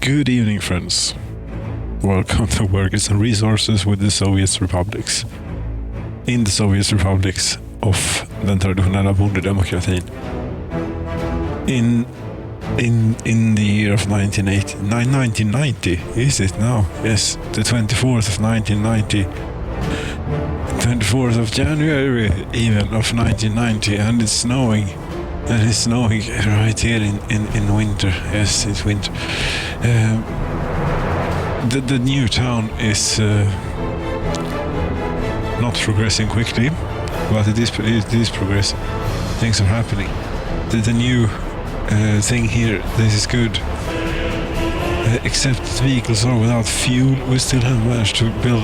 Good evening, friends. Welcome to Workers and Resources with the Soviet Republics. In the Soviet Republics of den traditionella bondedemokratin. In the year of 1990, is it now? Yes, the 24th of 1990. 24th of January even of 1990, and it's snowing. And it's snowing right here in winter. Yes, it's winter. The new town is not progressing quickly, but it is progressing. Things are happening. The new thing here, this is good. Except that vehicles are without fuel, we still have managed to build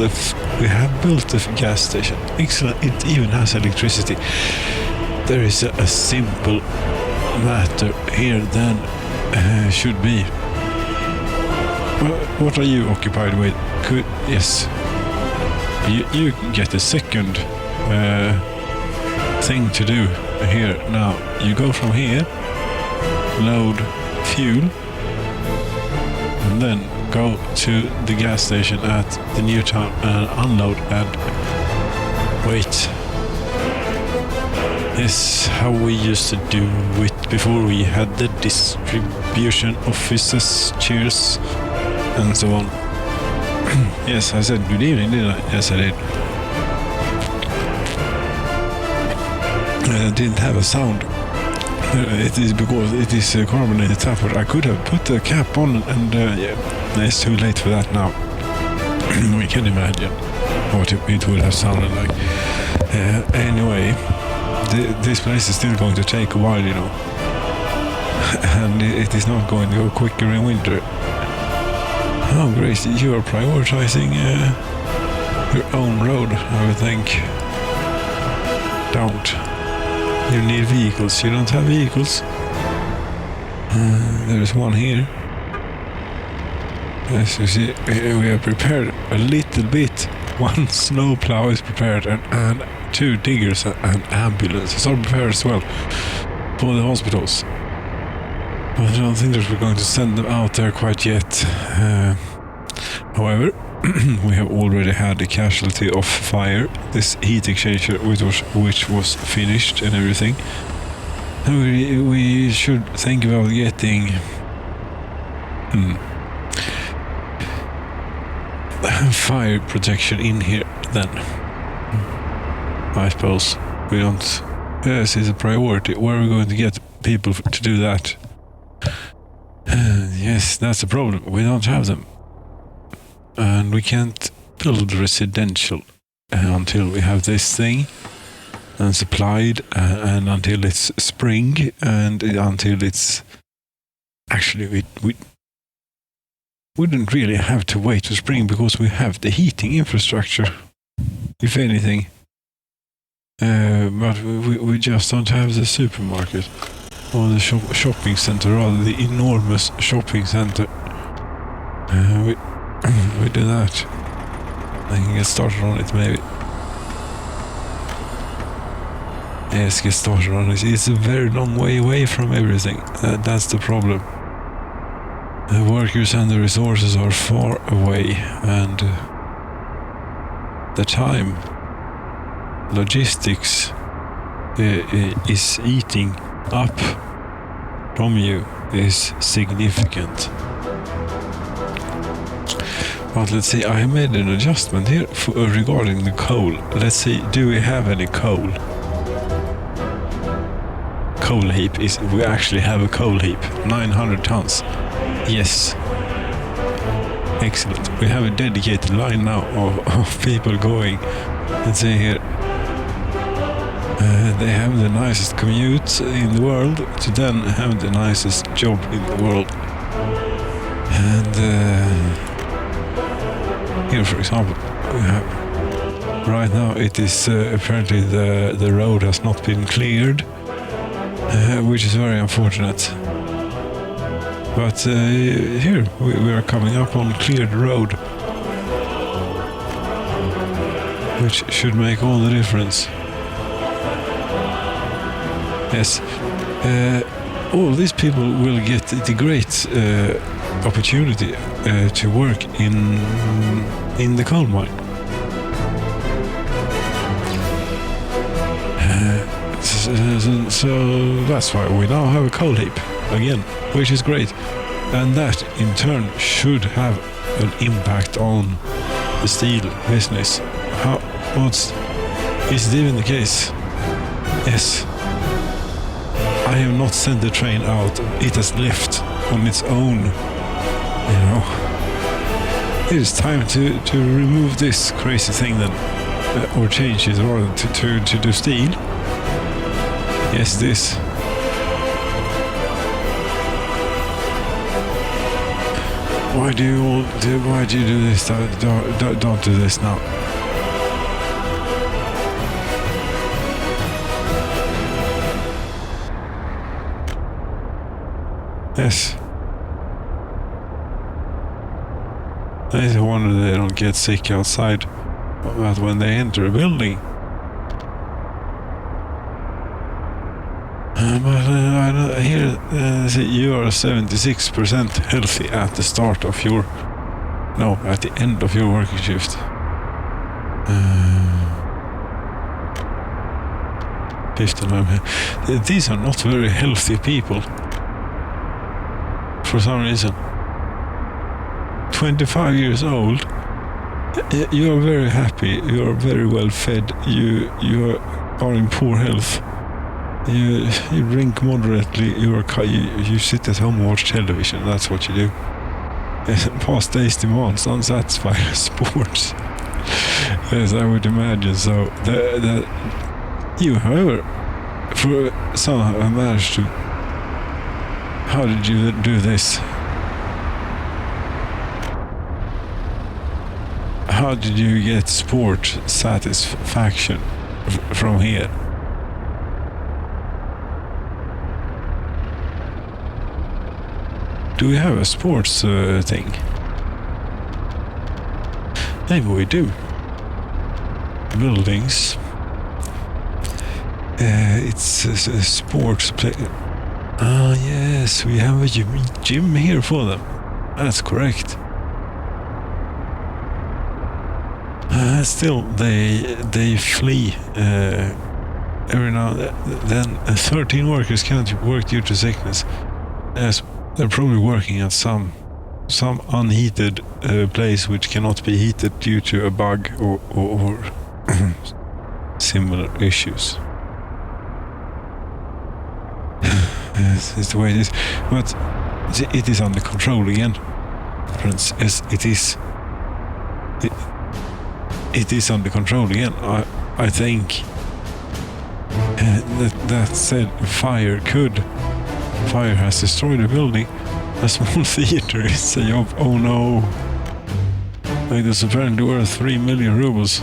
we have built a gas station. Excellent. It even has electricity. There is a simple matter here than should be. What are you occupied with? Yes. You get a second thing to do here now. You go from here, load fuel, and then go to the gas station at the new town and unload and wait. Is how we used to do it before we had the distribution offices, cheers, and so on. Yes, I said good evening, didn't I? Yes, I did. I didn't have a sound. It is because it is carbonated tap, but I could have put the cap on and yeah, it's too late for that now. We can imagine what it would have sounded like. Anyway. This place is still going to take a while, you know, and it is not going to go quicker in winter. Oh, Grace, you are prioritizing your own road, I would think. Don't. You need vehicles. You don't have vehicles. There's one here. As you see, we have prepared a little bit. One snowplow is prepared and 2 diggers and ambulances are prepared as well for the hospitals. But I don't think that we're going to send them out there quite yet. However, we have already had a casualty of fire. This heat exchanger which was finished and everything. And we should think about getting fire protection in here then. I suppose we don't. Yes, it's a priority. Where are we going to get people to do that? Yes, that's the problem. We don't have them, and we can't build residential until we have this thing and supplied, and until it's spring, and until it's actually we wouldn't really have to wait for spring because we have the heating infrastructure, if anything. But we just don't have the supermarket or the shopping center, rather the enormous shopping center. We do that. I can get started on it maybe. Yes, get started on it. It's a very long way away from everything. That's the problem. The workers and the resources are far away, and the time, logistics is eating up from you is significant. But let's see, I made an adjustment here regarding the coal. Let's see, do we have any coal? Coal heap we actually have a coal heap, 900 tons. Yes. Excellent. We have a dedicated line now of people going. Let's see here. They have the nicest commute in the world to then have the nicest job in the world. And here, for example, we have right now it is apparently the road has not been cleared, which is very unfortunate. But here we are coming up on cleared road, which should make all the difference. Yes, all these people will get the great opportunity to work in the coal mine. So that's why we now have a coal heap again, which is great, and that in turn should have an impact on the steel business. Is it even the case? Yes. I have not sent the train out. It has left on its own. You know. It is time to remove this crazy thing then, or change it, or to do steel. Yes, this. Why do you do this? Don't do this now. Yes. I wonder they don't get sick outside, but when they enter a building. But I hear you are 76% healthy at the start of your... No, at the end of your working shift. These are not very healthy people. For some reason. 25 years old. You are very happy. You are very well fed. You are in poor health. You drink moderately. You sit at home and watch television. That's what you do. Past days demands unsatisfying sports. Yes, I would imagine so. You, however, for somehow managed to. How did you do this? How did you get sport satisfaction from here? Do we have a sports thing? Maybe we do. Buildings. It's a sports play. Ah, yes, we have a gym here for them. That's correct. Still, they flee every now and then. 13 workers can't work due to sickness. Yes, they're probably working at some unheated place which cannot be heated due to a bug or similar issues. It's the way it is, but it is under control again. Friends, yes, it is. It is under control again. I think. That said, fire has destroyed a building. A small theater is a job. Oh no! It is apparently worth 3 million rubles.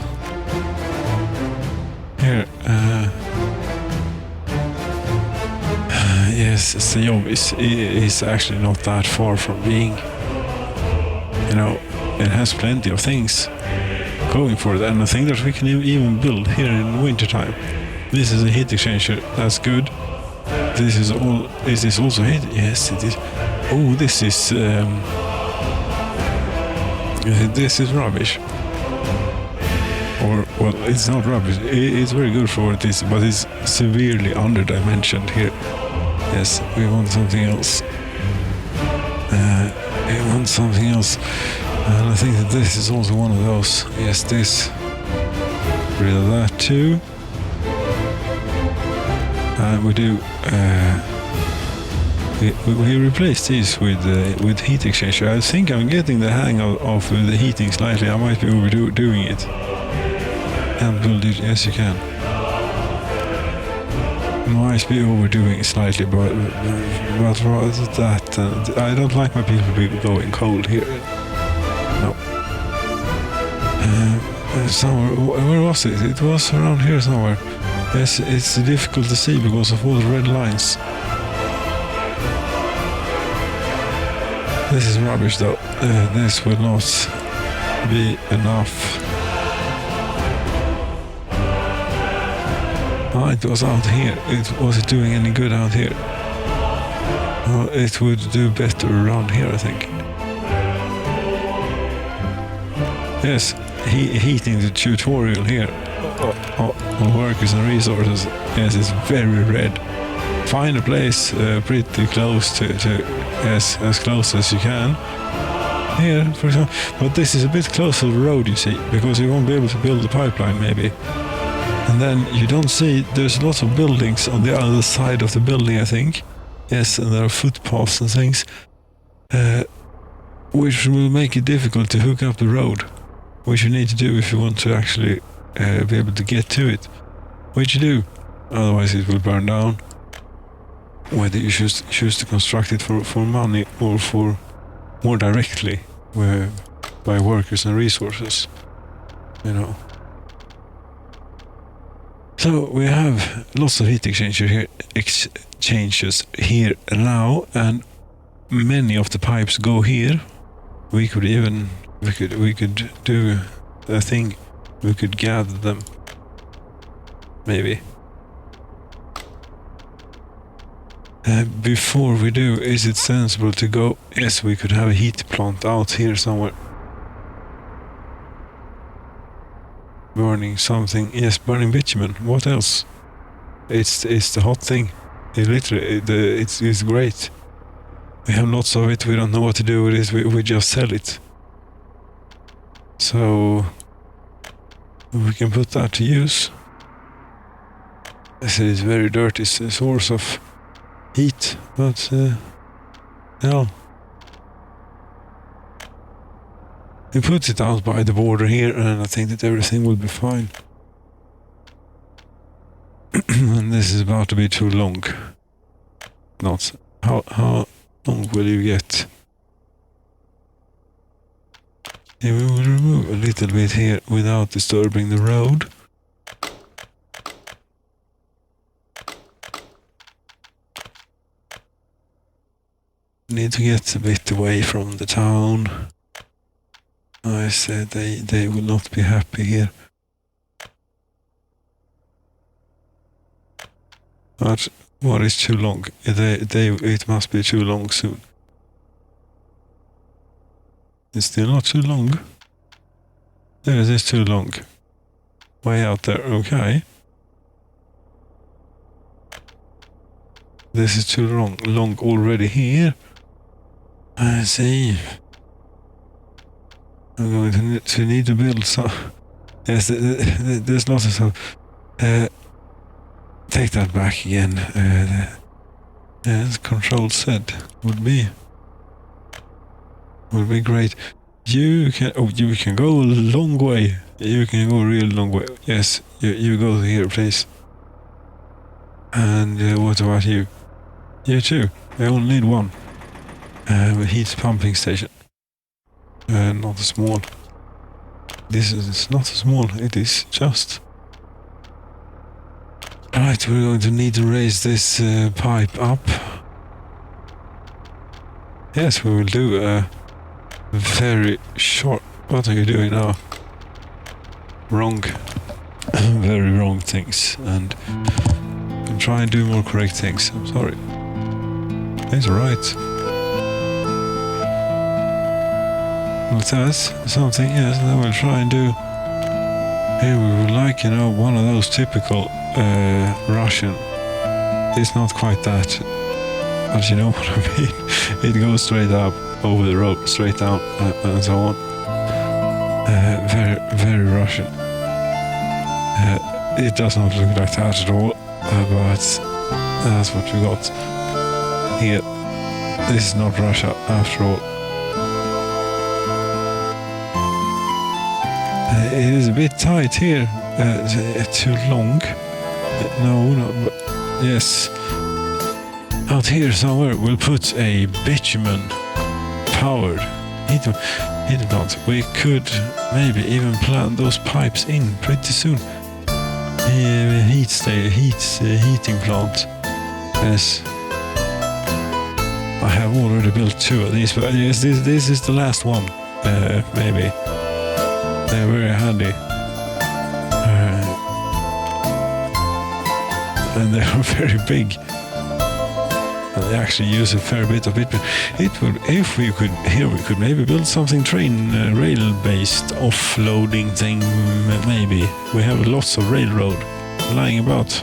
Here. Yes, Chems is actually not that far from being, it has plenty of things going for it, and I think that we can even build here in wintertime. This is a heat exchanger, that's good. Is this also heat? Yes, it is. Oh, this is rubbish. Or, well, it's not rubbish, it's very good for what it is, but it's severely underdimensioned here. Yes, we want something else. And I think that this is also one of those. Yes, this. Rid of that too. And we do. We replace these with heat exchanger. I think I'm getting the hang of the heating slightly. I might be overdoing it. And build it. Yes, you can. Might be overdoing it slightly, but that I don't like my people going cold here. No. Somewhere, where was it? It was around here somewhere. Yes, it's difficult to see because of all the red lines. This is rubbish though. This will not be enough. Oh, it was out here. Was it doing any good out here? It would do better around here, I think. Yes, heating the tutorial here on workers and resources. Yes, it's very red. Find a place pretty close to yes, as close as you can. Here, for example. But this is a bit close to the road, you see, because you won't be able to build the pipeline, maybe. And then you don't see, there's lots of buildings on the other side of the building, I think. Yes, and there are footpaths and things, which will make it difficult to hook up the road, which you need to do if you want to actually be able to get to it, which you do, otherwise it will burn down, whether you choose to construct it for money or for more directly by workers and resources, you know. So we have lots of heat exchanges here now, and many of the pipes go here. We could do a thing. We could gather them, maybe. Before we do, is it sensible to go? Yes, we could have a heat plant out here somewhere. Burning something. Yes, burning bitumen. What else? It's the hot thing. It's great. We have lots of it. We don't know what to do with it. We just sell it. So we can put that to use. As it is very dirty source of heat, but yeah. We put it out by the border here, and I think that everything will be fine. And this is about to be too long. Not how long will you get? Yeah, we will remove a little bit here without disturbing the road. Need to get a bit away from the town. I said they will not be happy here. But what is too long? It must be too long soon. It's still not too long. There it is, too long. Way out there, okay. This is too long already here. I see. I'm going to need to build some. Yes, there's lots of stuff. Take that back again. Yes, Control Z would be great. You can go a long way. You can go a real long way. Yes, you go here, please. And what about you? You too. I only need one. Heat pumping station. Not small. This is not small. It is just. Right, we're going to need to raise this pipe up. Yes, we will do a very short. What are you doing now? Wrong. Very wrong things. And try and do more correct things. I'm sorry. It's right. With that, something, yes, then we'll try and do. Here we would like, one of those typical Russian. It's not quite that, but you know what I mean. It goes straight up over the road, straight down, and so on. Very, very Russian. It does not look like that at all, but that's what we got here. This is not Russia after all. It is a bit tight here. Too long. No, but yes. Out here somewhere we'll put a bitumen powered heat plant. We could maybe even plant those pipes in pretty soon. Heating plant. Yes. I have already built 2 of these, but yes, this is the last one. Maybe. They're very handy. And they are very big. They actually use a fair bit of it. It would, if we could, here we could maybe build something rail-based offloading thing. Maybe we have lots of railroad lying about.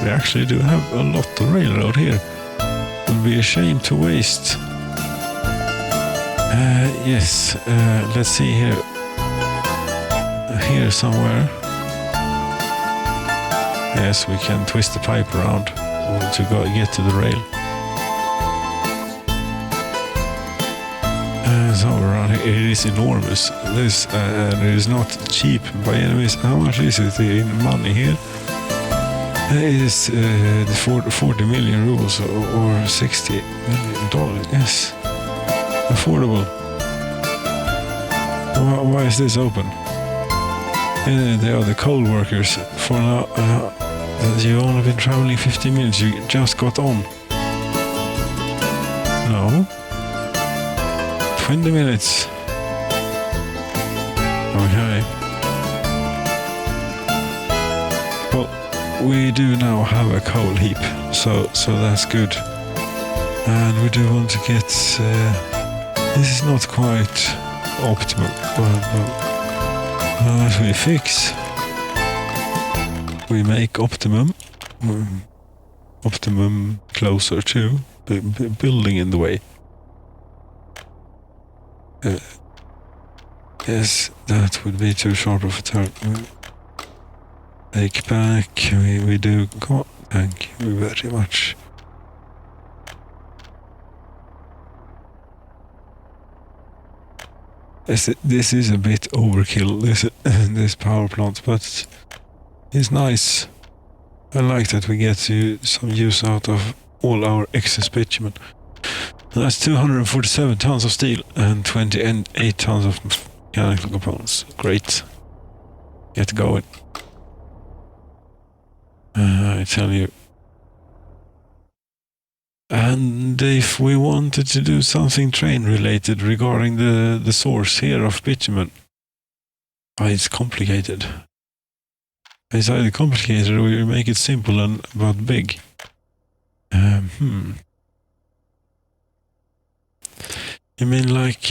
We actually do have a lot of railroad here. It would be a shame to waste. Yes, let's see here. Here somewhere. Yes, we can twist the pipe around to get to the rail. So around here, it is enormous. This and it is not cheap by any means. How much is it in money here? It is 40 million rubles or $60 million. Yes, affordable. Why is this open? They are the coal workers. For now, you've only been traveling 15 minutes. You just got on. No. 20 minutes. Okay. Well, we do now have a coal heap, so that's good. And we do want to get. This is not quite optimal, but as we fix, we make optimum closer to the building in the way. Yes, that would be too sharp of a turn. Take back, we do. Come on, thank you very much. This is a bit overkill, this power plant, but it's nice. I like that we get some use out of all our excess bitumen. That's 247 tons of steel and 28 tons of mechanical components. Great. Get going. I tell you. And if we wanted to do something train related regarding the source here of bitumen, it's complicated. It's either complicated or we make it simple and but big. You mean like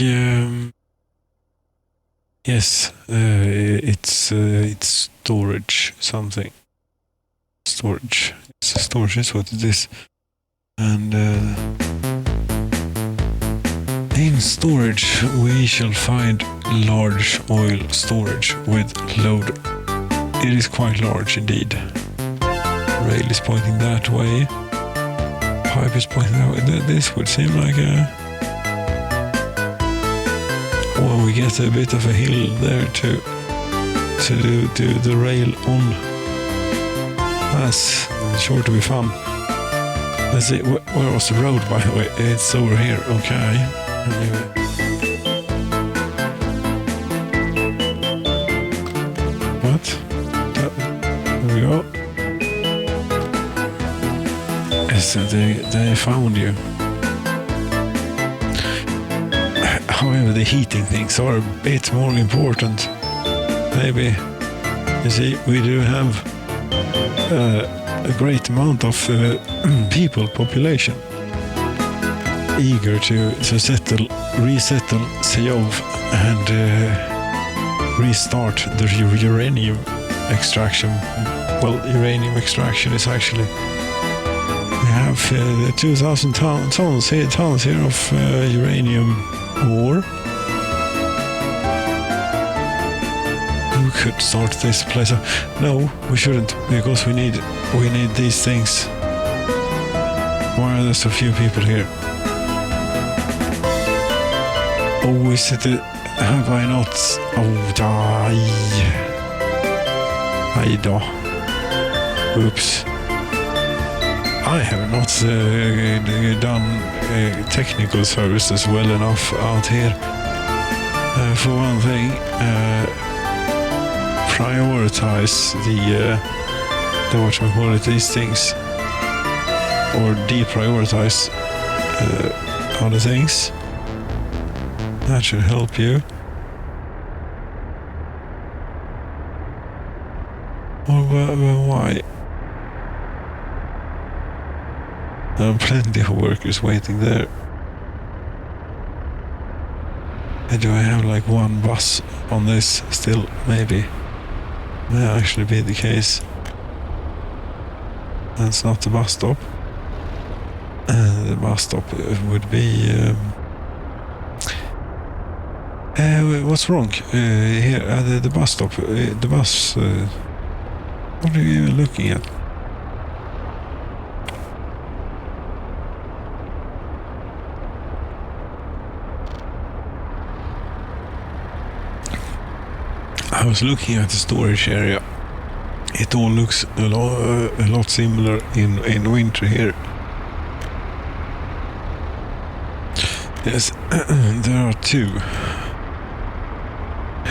yes, it's storage something. Storage. Storage is what it is. And in storage we shall find large oil storage with load. It is quite large indeed. Rail is pointing that way. Pipe is pointing that way. This would seem like well, we get a bit of a hill there to do the rail on. That's sure to be fun. Let's see, where was the road, by the way? It's over here, okay. Anyway. What? There we go. Yes, they found you. However, the heating things are a bit more important. Maybe. You see, we do have a great amount of population eager to resettle Seov and restart the uranium extraction. Well, uranium extraction is actually, we have 2,000 tons here of uranium ore. We could start this place up. No, we shouldn't, because we need these things. Why are there so few people here? Oh, is it have I not? Oh, die. Hejdå. Oops. I have not done technical services well enough out here. For one thing, prioritize the whatchamacallit, these things, or deprioritize other things. That should help you. Or why? There are plenty of workers waiting there. And do I have like one bus on this still? Maybe. May actually be the case. That's not the bus stop. The bus stop would be... what's wrong? Here, the bus stop. The bus... what are you looking at? I was looking at the storage area. It all looks a lot similar in winter here. Yes, there are two.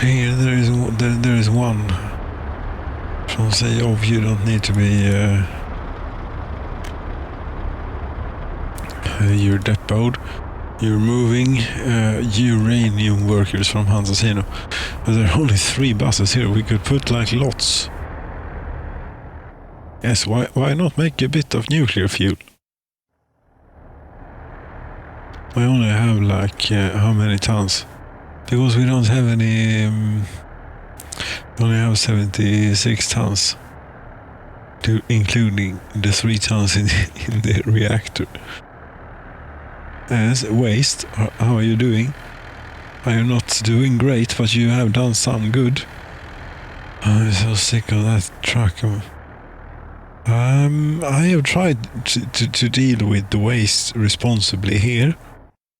Here there is one. From say, oh, you don't need to be you're depoted. You're moving uranium workers from Hansasino. But there are only 3 buses here. We could put like lots. Yes, why not make a bit of nuclear fuel? We only have like how many tons? Because we don't have any... we only have 76 tons. Including the 3 tons in the reactor. As waste, how are you doing? Are you not doing great, but you have done some good? I'm so sick of that truck. I have tried to deal with the waste responsibly here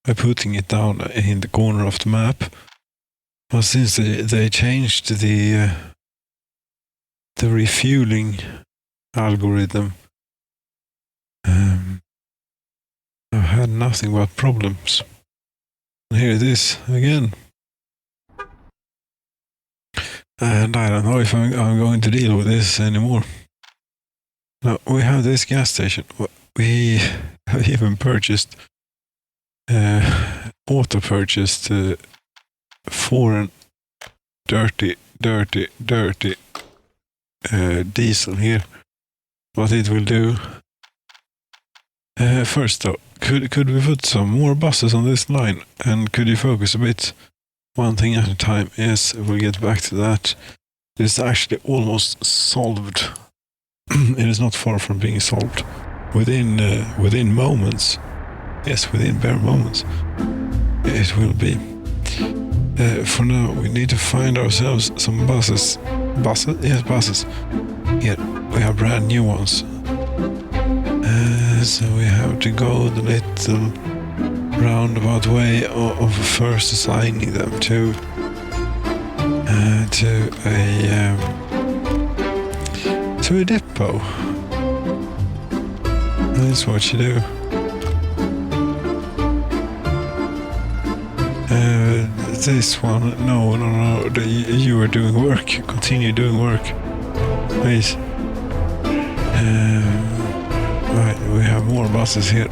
by putting it down in the corner of the map. But since they changed the refueling algorithm, I've had nothing but problems. And here it is again. And I don't know if I'm going to deal with this anymore. Now, we have this gas station. We have even purchased, auto-purchased foreign dirty diesel here. What it will do. First though, could we put some more buses on this line? And could you focus a bit? One thing at a time. Yes, we'll get back to that. It's actually almost solved. It is not far from being solved. Within moments. Yes, within bare moments. It will be. For now, we need to find ourselves some buses. Buses? Yes, buses. Here, we have brand new ones. So we have to go the little roundabout way of first assigning them to a depot. That's what you do. This one, no, you are doing work. Continue doing work, please. Right, we have more buses here.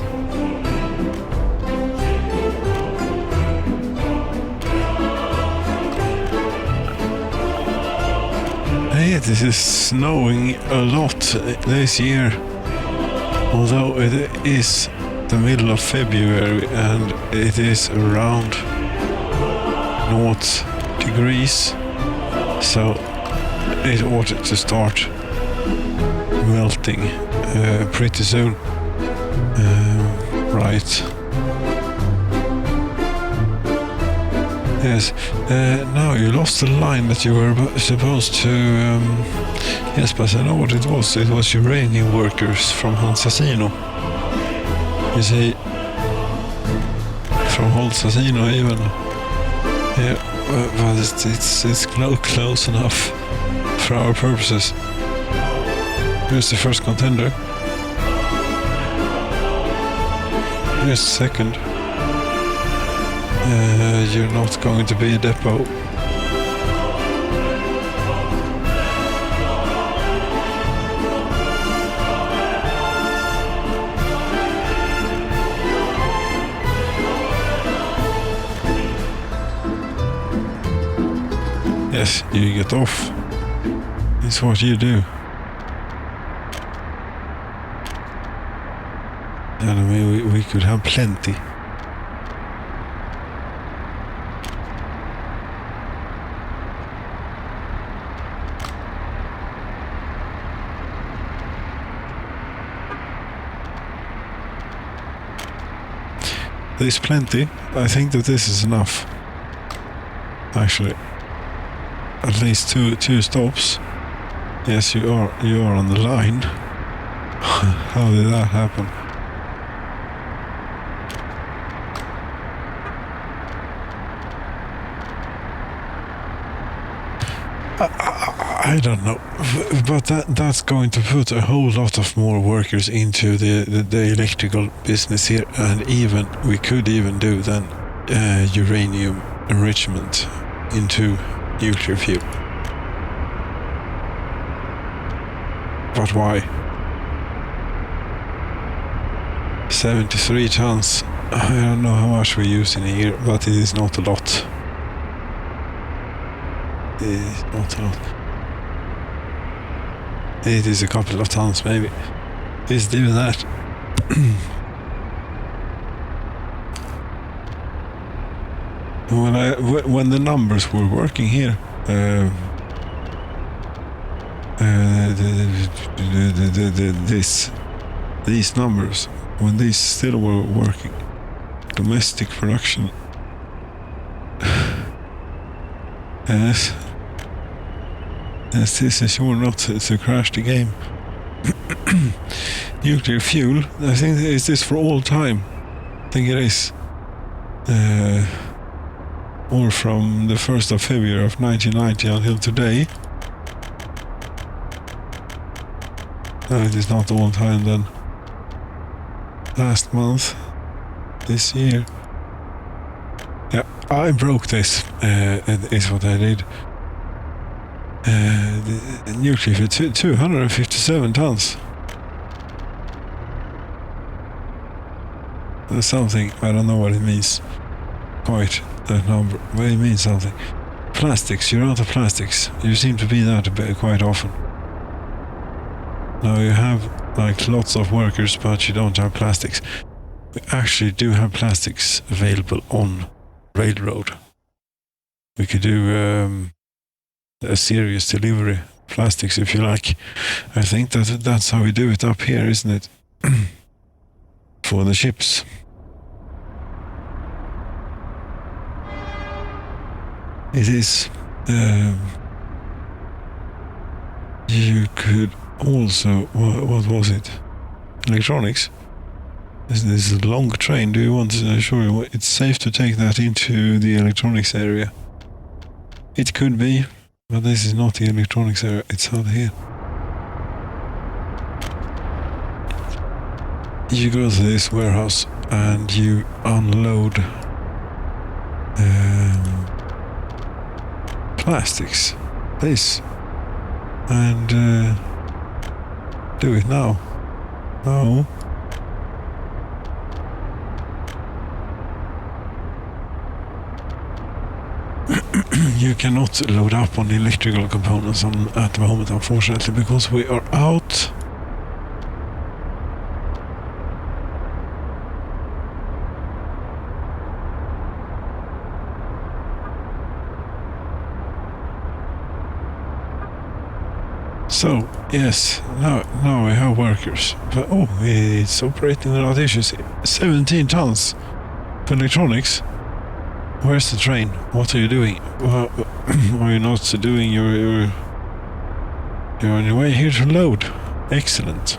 Hey, this is snowing a lot this year. Although it is the middle of February and it is around 0 degrees, so it ought to start melting pretty soon. Right. Yes. Now you lost the line that you were supposed to... yes, but I know what it was. It was uranium workers from Hansasino. You see, from Hansasino even. Yeah, but it's close enough for our purposes. Here's the first contender. Here's the second. You're not going to be a depot. Yes, you get off. It's what you do. And I mean, we could have plenty. There's plenty. I think that this is enough. Actually, at least two stops. Yes, you are on the line. How did that happen? I don't know, but that's going to put a whole lot of more workers into the electrical business here, and we could even do then uranium enrichment into nuclear fuel. But why? 73 tons. I don't know how much we use in a year, but it is not a lot. It is not a lot. It is a couple of tons, maybe. It's even that. When the numbers were working here, these numbers, when these still were working, domestic production. Yes. This is sure not to crash the game. Nuclear fuel, I think, is this for all time? I think it is. Or from the 1st of February of 1990 until today. No, it is not all time then. Last month. This year. Yeah, I broke this, is what I did. The nuclear for 257 tons. That's something, I don't know what it means. Quite, that number, but it means something. Plastics, you're out of plastics. You seem to be that quite often. Now you have like lots of workers, but you don't have plastics. We actually do have plastics available on railroad. We could do a serious delivery plastics if you like. I think that's how we do it up here, isn't it? For the ships. It is. You could also, what was it? Electronics. This is a long train. Do you want to show you? It's safe to take that into the electronics area. It could be. But this is not the electronics area, it's out here. You go to this warehouse and you unload plastics. This. And do it now. No. You cannot load up on the electrical components at the moment, unfortunately, because we are out. So, yes, now we have workers. But, it's operating without issues. 17 tons for electronics. Where's the train? What are you doing? Well, are you not doing you're on your way here to load? Excellent.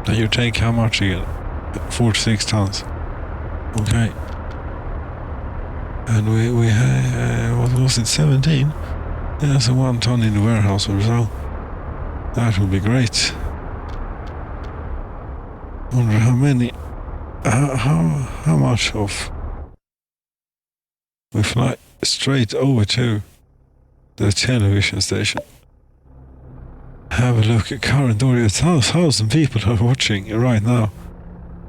Now you take how much again? 46 tons. Okay. And we had, what was it, 17? Yeah, so 1 ton in the warehouse or so. That would be great. Wonder how many, how much of. We fly straight over to the television station. Have a look at current audience. 1,000 people are watching right now.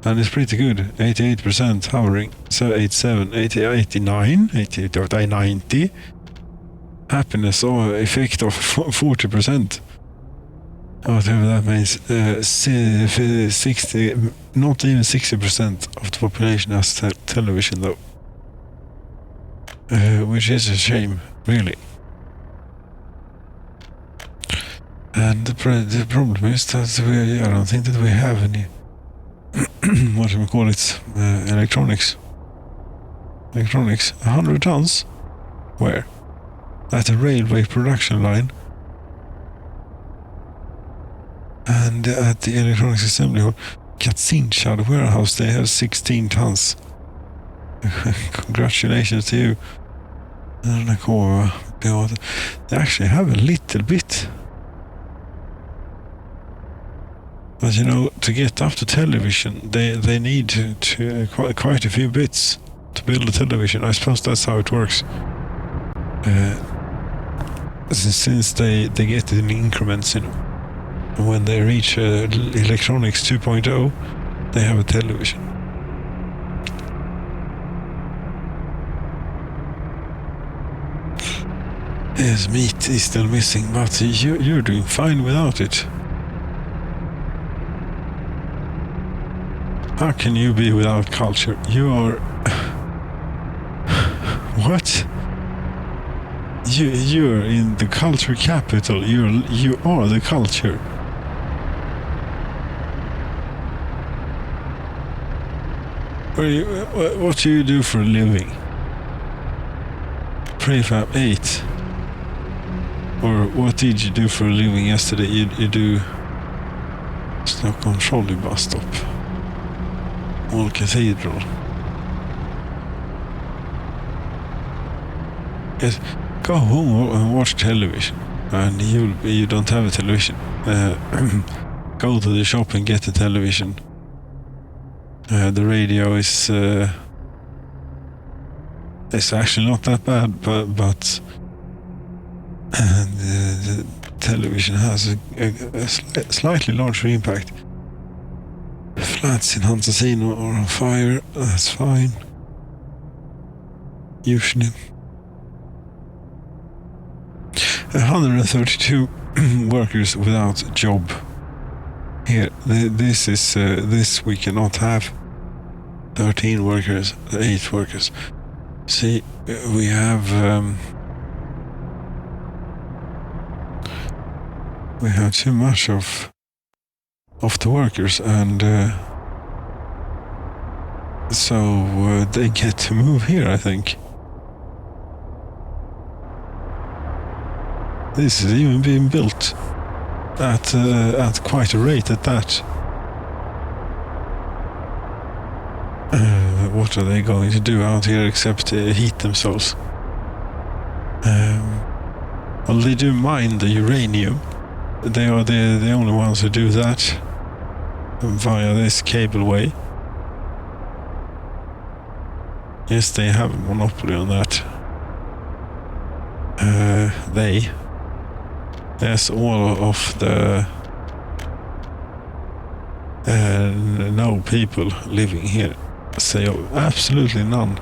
And it's pretty good. 88% hovering. So 87, 80, 89, 88, 90. Happiness or effect of 40%. Whatever that means. 60, not even 60% of the population has television though. Which is a shame, really. And the problem is that I don't think that we have any, what do we call it, electronics. 100 tons? Where? At a railway production line. And at the electronics assembly hall, Katzincha, the warehouse, they have 16 tons. Congratulations to you. They actually have a little bit. But you know, to get up to television, they need to quite a few bits to build a television. I suppose that's how it works. Since they get it in increments, you know. And when they reach electronics 2.0, they have a television. Yes, meat is still missing, but you're doing fine without it. How can you be without culture? You are... What? You're in the culture capital. You are the culture. What do you do for a living? Prefab 8. Or what did you do for a living yesterday? You do Stockholm trolley bus stop. Old Cathedral. Yes, go home and watch television. And you don't have a television. Go to the shop and get a television. The radio is it's actually not that bad, but the television has a slightly larger impact. Flats in Hantasino are on fire, that's fine. Usually. 132 workers without a job. Here, this we cannot have. 13 workers, 8 workers. See, we have too much of the workers, and so they get to move here, I think. This is even being built at quite a rate at that. What are they going to do out here except heat themselves? Well, they do mine the uranium. They are the only ones who do that via this cableway. Yes, they have a monopoly on that. Yes, all of the no people living here say absolutely none.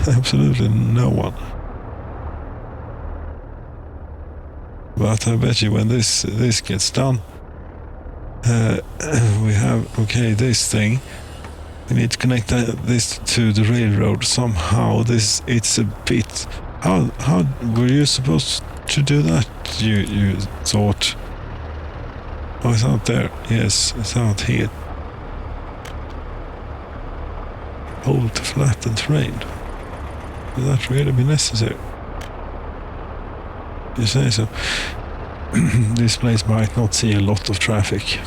Absolutely no one. But I bet you when this gets done, we have this thing. We need to connect this to the railroad somehow. It's a bit. How were you supposed to do that? You thought? Oh, it's out there. Yes, it's out here. Hold to flatten terrain. Would that really be necessary? You say so. This place might not see a lot of traffic.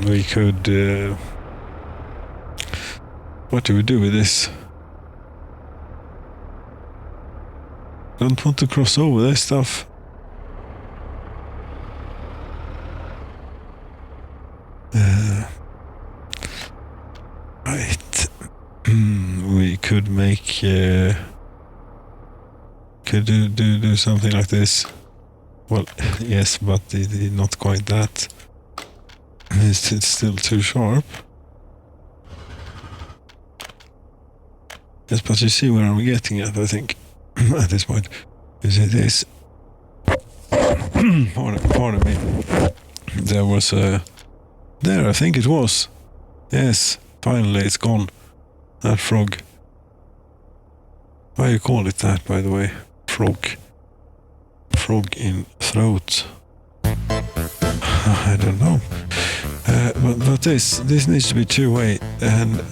We could... what do we do with this? Don't want to cross over this stuff. Right. We could make... could do something like this. Well, yes, but not quite that. It's still too sharp. Yes, but you see where I'm getting at, I think. at this point. You see this? Pardon me. There was a... There, I think it was. Yes, finally it's gone. That frog. Why you call it that, by the way? Frog. Frog in throat. I don't know. But this needs to be two-way and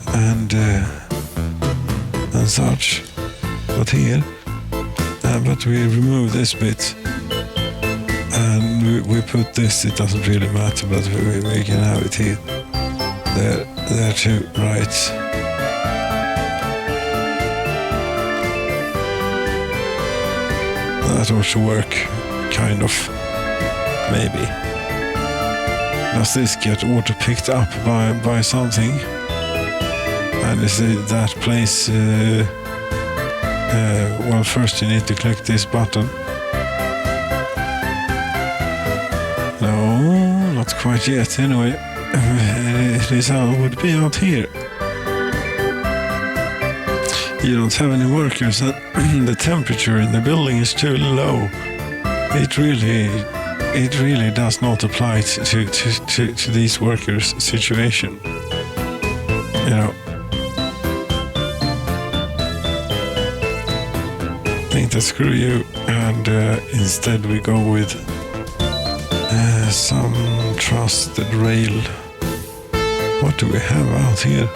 such. But here, but we remove this bit and we put this. It doesn't really matter, but we can have it here. There too, right? That ought to work, kind of, maybe. Does this get auto picked up by something? And is it that place? Well, first you need to click this button. No, not quite yet. Anyway, it is how it would be out here. You don't have any workers, and the temperature in the building is too low. It really does not apply to these workers' situation. You know. I think that screw you, and instead we go with some trusted rail. What do we have out here?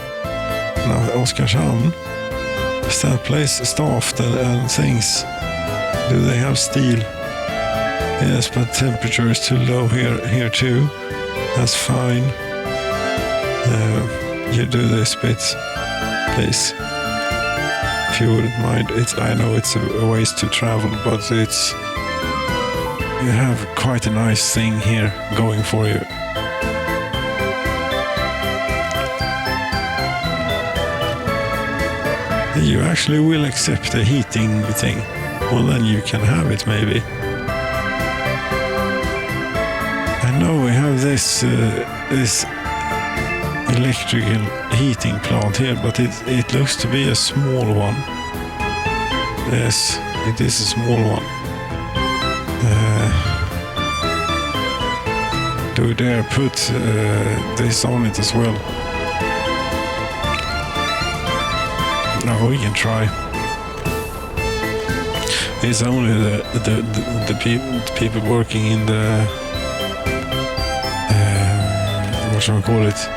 Now, Oskarshamn. Is that place staffed and things? Do they have steel? Yes, but temperature is too low here too. That's fine. You do this bit, please. If you wouldn't mind. I know it's a ways to travel, but you have quite a nice thing here going for you. You actually will accept the heating thing. Well, then you can have it, maybe. I know we have this electrical heating plant here, but it looks to be a small one. Yes, it is a small one. Do we dare put this on it as well? No, we can try. It's only the people working in the what shall we call it?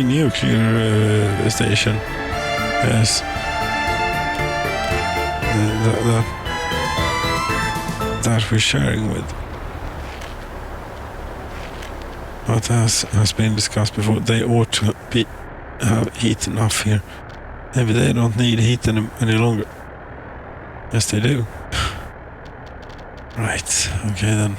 Nuclear station. Yes. That we're sharing with. But as has been discussed before, they ought to have heat enough here. Maybe they don't need heat any longer. Yes, they do. Right, okay then.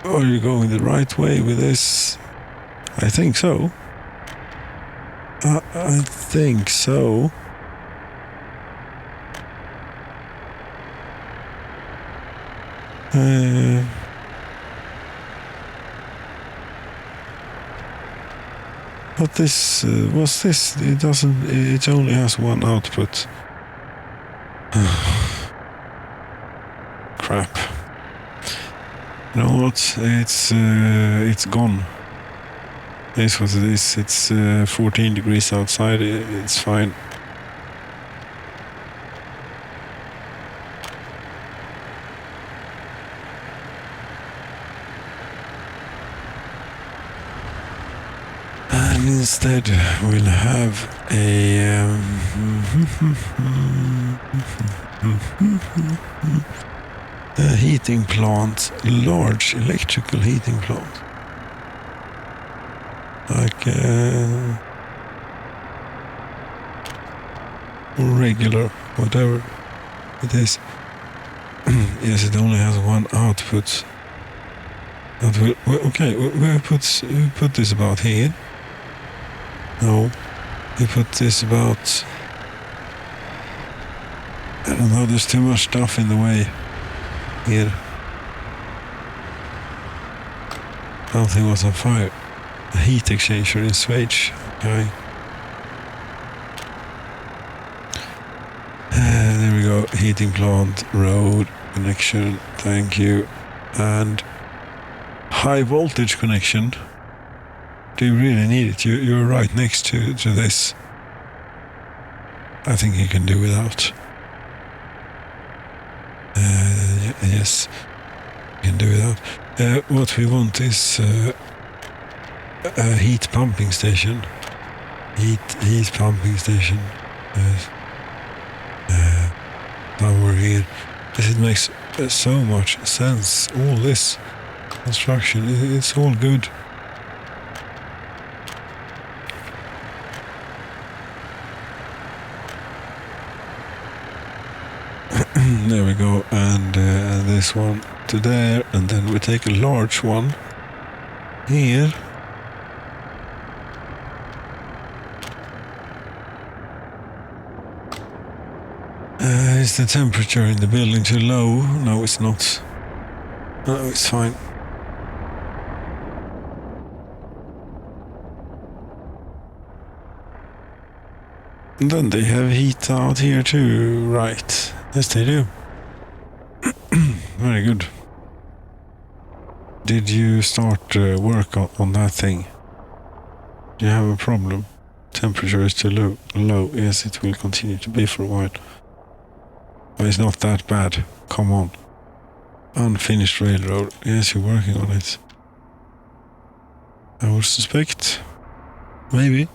Are you going the right way with this? I think so. I think so. But this what's this? It doesn't. It only has one output. Crap. You know what? It's gone. This was this. It's 14 degrees outside. It's fine. And instead, we'll have a heating plant, large electrical heating plant. Like or regular, whatever it is. Yes, it only has one output. Okay, we put this about here. No, we put this about... I don't know, there's too much stuff in the way here. Something was on fire. A heat exchanger in swage. Okay. There we go. Heating plant, road connection. Thank you. And high voltage connection. Do you really need it? You're right next to this. I think you can do without. Yes, you can do without. What we want is a heat pumping station. Heat pumping station. Somewhere here. It makes so much sense. All this construction, it's all good. There we go, and this one to there, and then we take a large one here. Is the temperature in the building too low? No, it's not. No, it's fine. And then they have heat out here too, right? Yes, they do. Very good. Did you start work on that thing? Do you have a problem? Temperature is too low. Yes, it will continue to be for a while. But it's not that bad. Come on. Unfinished railroad. Yes, you're working on it. I would suspect. Maybe.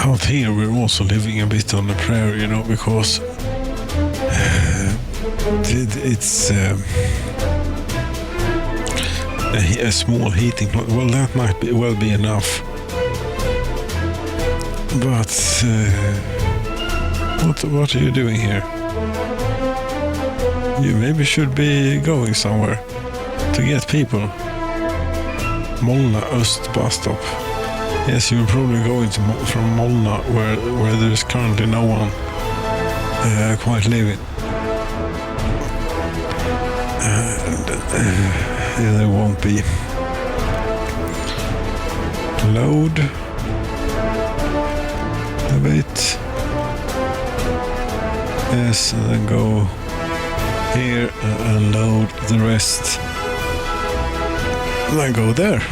Out here we're also living a bit on the prairie, you know, because it's a small heating plant. Well, that might well be enough. But what are you doing here? You maybe should be going somewhere to get people. Molna Öst bus stop. Yes, you're probably going from Molna, where there's currently no one quite living. There won't be. Load a bit. Yes, and then go here and load the rest. And then go there.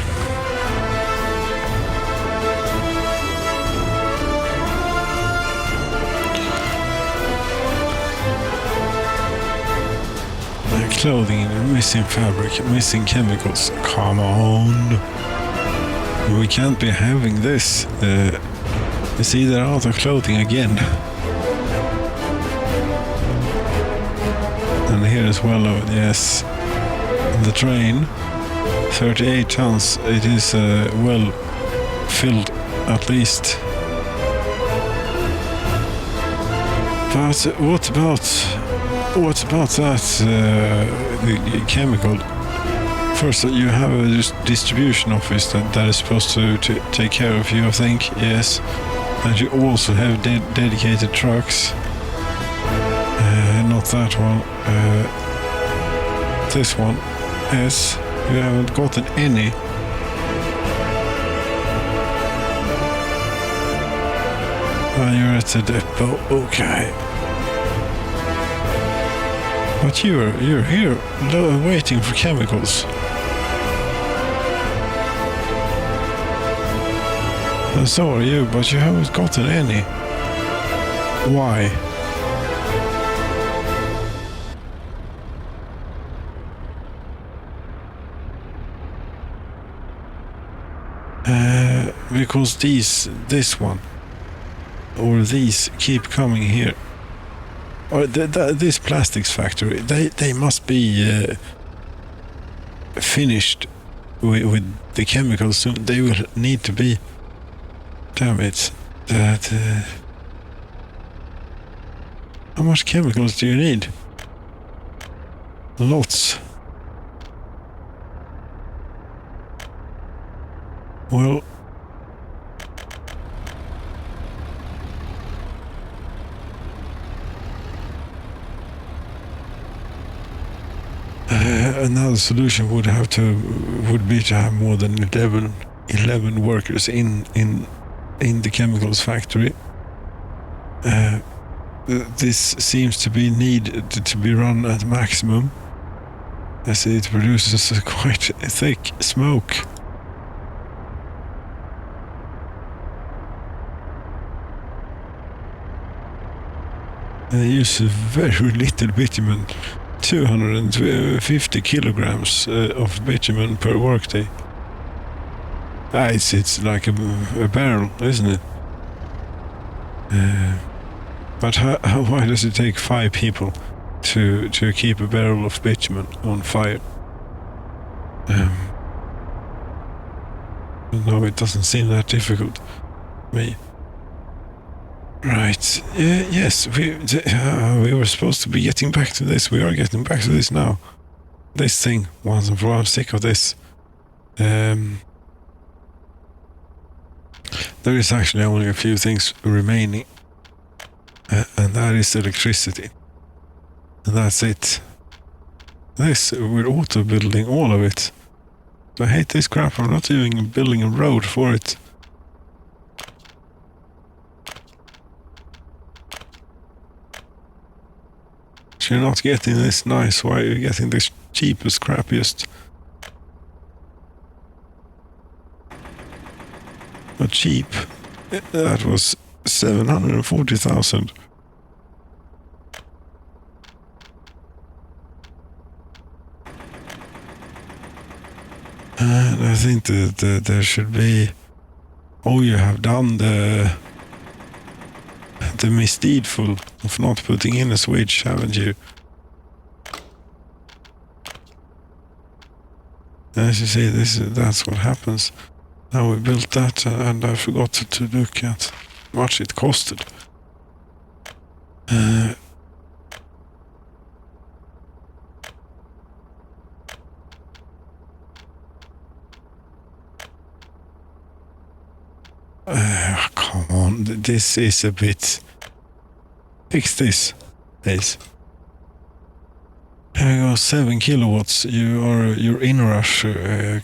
Clothing, missing fabric, missing chemicals. Come on. We can't be having this. It's either out of clothing again. And here as well, yes. The train, 38 tons. It is well filled at least. But what about that the chemical? First, you have a distribution office that is supposed to take care of you, I think, yes. And you also have dedicated trucks. Not that one. This one, yes. You haven't gotten any. You're at the depot, okay. But you're here waiting for chemicals. And so are you, but you haven't gotten any. Why? because this one or these keep coming here. Or this plastics factory, they must be finished with the chemicals soon. They will need to be. Damn it! That. How much chemicals do you need? Lots. Well. Another solution would be to have more than 11 workers in the chemicals factory. This seems to be needed to be run at maximum, as it produces quite thick smoke. They use very little bitumen. 250 kilograms of bitumen per workday. It's like a barrel, isn't it? But why does it take 5 people to keep a barrel of bitumen on fire? No, it doesn't seem that difficult to me. Right. Yes, we were supposed to be getting back to this. We are getting back to this now. This thing, once and for all, I'm sick of this. There is actually only a few things remaining. And that is electricity. And that's it. This, we're auto-building all of it. I hate this crap. I'm not even building a road for it. You're not getting this nice, why are you getting this cheapest, crappiest? Not cheap. That was 740,000. And I think that there should be... Oh, you have done the misdeedful of not putting in a switch, haven't you? As you see, that's what happens. Now we built that, and I forgot to look at how much it costed. Come on, this is a bit... Fix this, please. Here you go, 7 kilowatts. Your inrush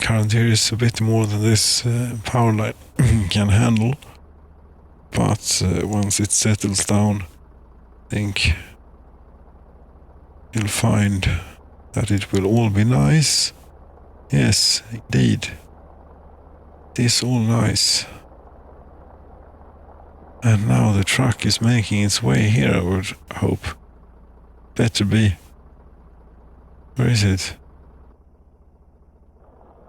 current here is a bit more than this power line can handle. But once it settles down, I think you'll find that it will all be nice. Yes, indeed. It is all nice. And now the truck is making its way here, I would hope. Better be. Where is it?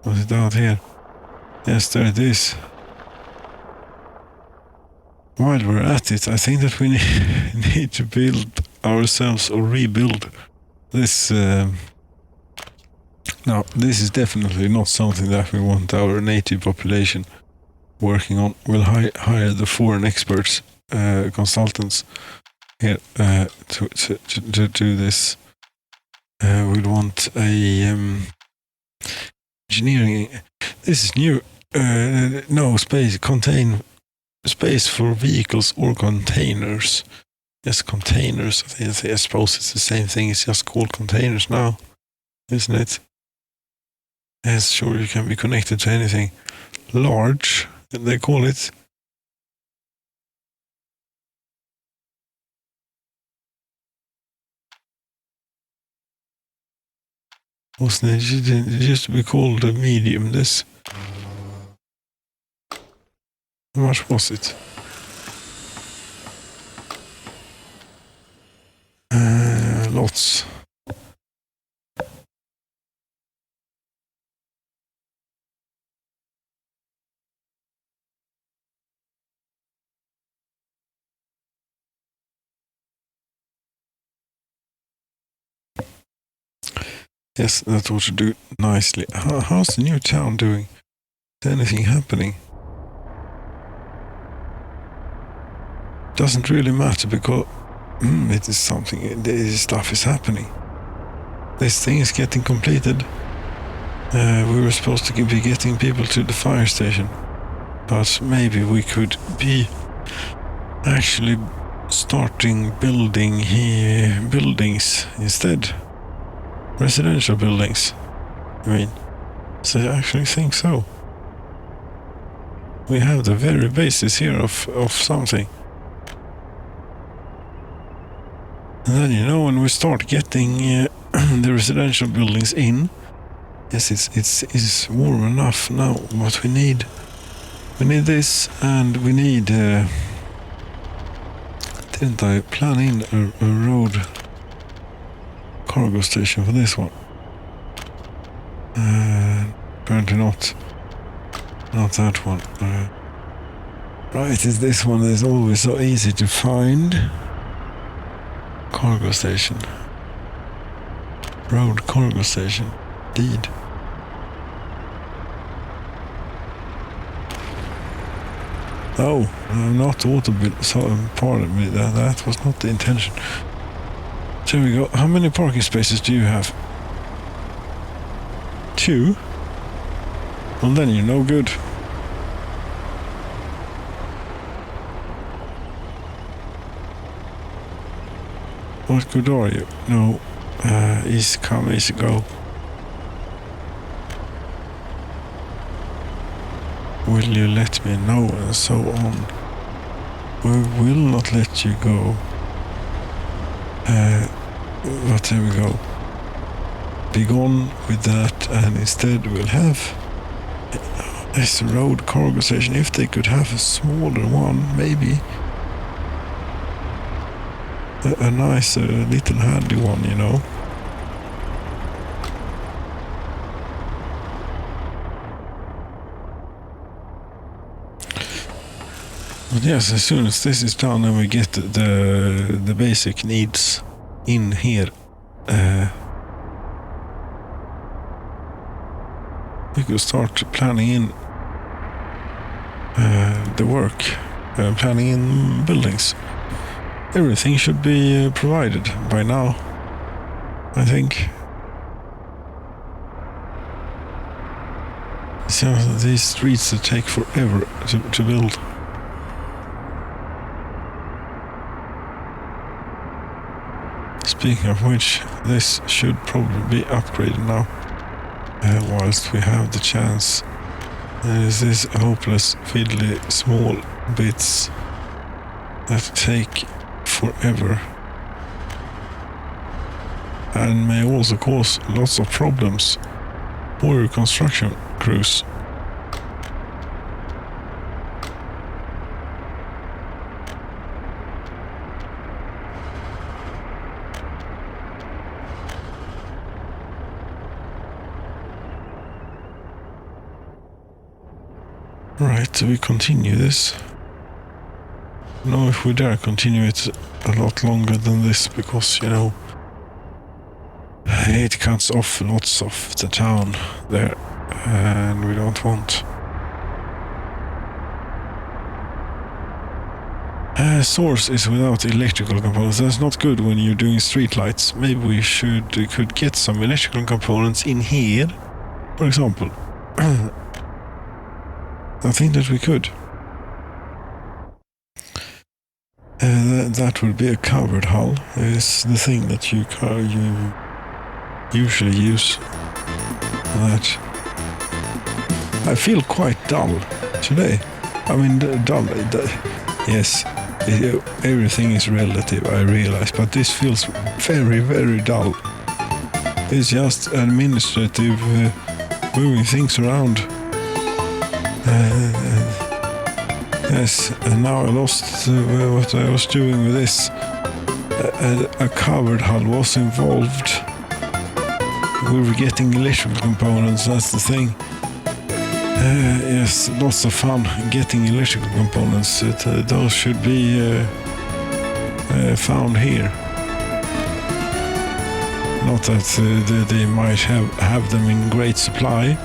Was it out here? Yes, there it is. While we're at it, I think that we need to build ourselves or rebuild this. Now, this is definitely not something that we want our native population working on. We'll hire the foreign experts, consultants here to do this. We'd want a engineering. This is new. No space. Space for vehicles or containers. Yes, containers. I suppose it's the same thing. It's just called containers now, isn't it? Yes, sure. You can be connected to anything large. They call it. Wasn't it? It used to be called a medium, this. How much was it? Lots. Yes, that ought to do nicely. How's the new town doing? Is anything happening? Doesn't really matter because it is something. This stuff is happening. This thing is getting completed. We were supposed to be getting people to the fire station, but maybe we could be actually starting building buildings instead. Residential buildings. I mean, so I actually think so. We have the very basis here of something. And then, you know, when we start getting the residential buildings in, yes, it's warm enough now. What we need this, and we need. Didn't I plan in a road cargo station for this one? Apparently not. Not that one. Right, is this one that is always so easy to find? Cargo station. Road cargo station. Indeed. Oh, I'm not auto-built. So, pardon me, that was not the intention. There we go. How many parking spaces do you have? 2? Well, then you're no good. What good are you? No. Easy come, easy go. Will you let me know? And so on. We will not let you go. But there we go. Be gone with that, and instead we'll have this road cargo station. If they could have a smaller one, maybe. A nice little handy one, you know. But yes, as soon as this is done and we get the basic needs in here, we could start planning in the work, planning in buildings. Everything should be provided by now, I think. So these streets that take forever to build. Speaking of which, this should probably be upgraded now, whilst we have the chance. There is this hopeless, fiddly, small bits that take forever and may also cause lots of problems for your construction crews. Right, so we continue this. I don't know if we dare continue it a lot longer than this, because, you know, it cuts off lots of the town there, and we don't want. Source is without electrical components. That's not good when you're doing street lights. Maybe we could get some electrical components in here, for example. I think that we could. That would be a covered hull. Is the thing that you usually use. That I feel quite dull today. I mean, dull. Yes, everything is relative. I realize, but this feels very, very dull. It's just administrative, moving things around. Yes, and now I lost what I was doing with this. A covered hull was involved. We were getting electrical components, that's the thing. Yes, lots of fun getting electrical components. Those should be found here. Not that they might have them in great supply,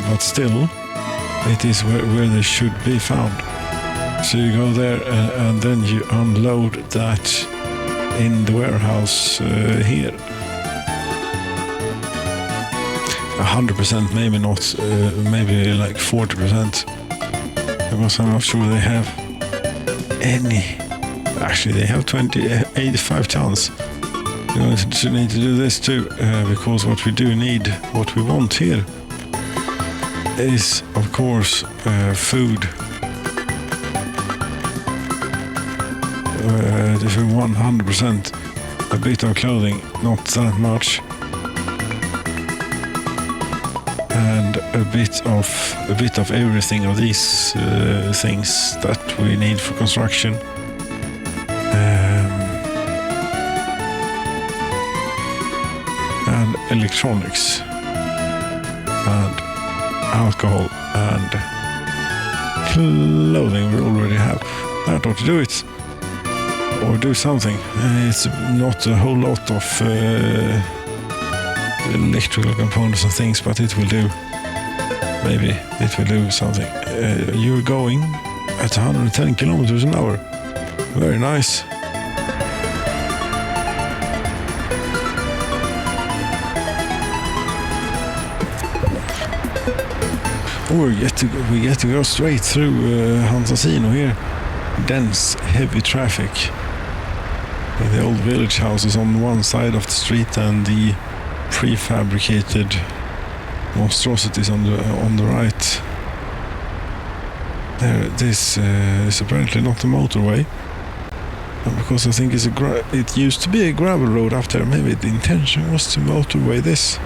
but still, it is where they should be found. So you go there and then you unload that in the warehouse here. 100%, maybe not, maybe like 40%, because I'm not sure they have any. Actually, they have 85 tons. You're going to need to do this too, because what we do need, what we want here, is of course food. If we 100%, a bit of clothing, not that much. And a bit of everything of these things that we need for construction. And electronics and alcohol and clothing we already have. I don't do it or do something. It's not a whole lot of electrical components and things, but it will do. Maybe it will do something. You're going at 110 kilometers an hour. Very nice. We get to go straight through Hansasino here. Dense, heavy traffic. The old village houses on one side of the street and the prefabricated monstrosities on the right. This is apparently not a motorway, because I think it used to be a gravel road up there. Maybe the intention was to motorway this.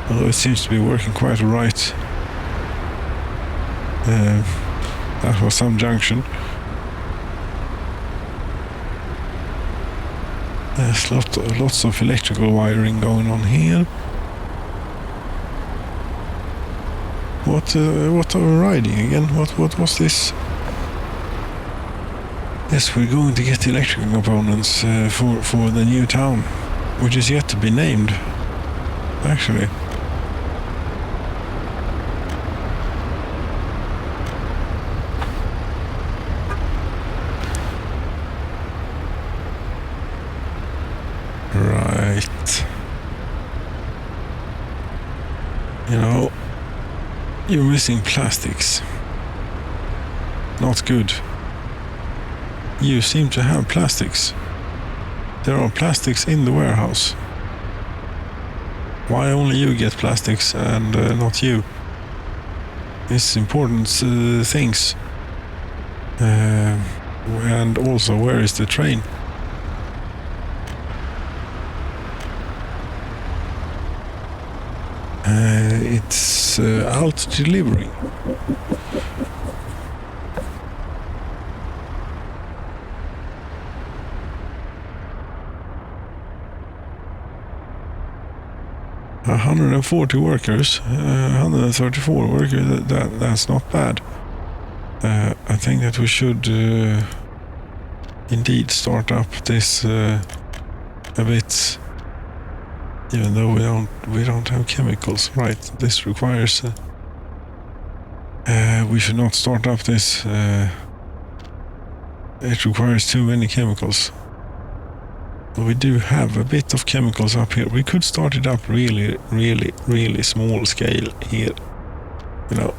Although it seems to be working quite alright. That was some junction. There's lots of electrical wiring going on here. What are we riding again? What was this? Yes, we're going to get electrical components for the new town, which is yet to be named, actually. Right. You know, you're missing plastics. Not good. You seem to have plastics. There are plastics in the warehouse. Why only you get plastics and not you? It's important things. And also, where is the train? It's out delivering. A 140 workers, 134 workers. That's not bad. I think that we should indeed start up this a bit. Even though we don't have chemicals, right? This requires. We should not start up this. It requires too many chemicals. But we do have a bit of chemicals up here. We could start it up really, really, really small scale here. You know,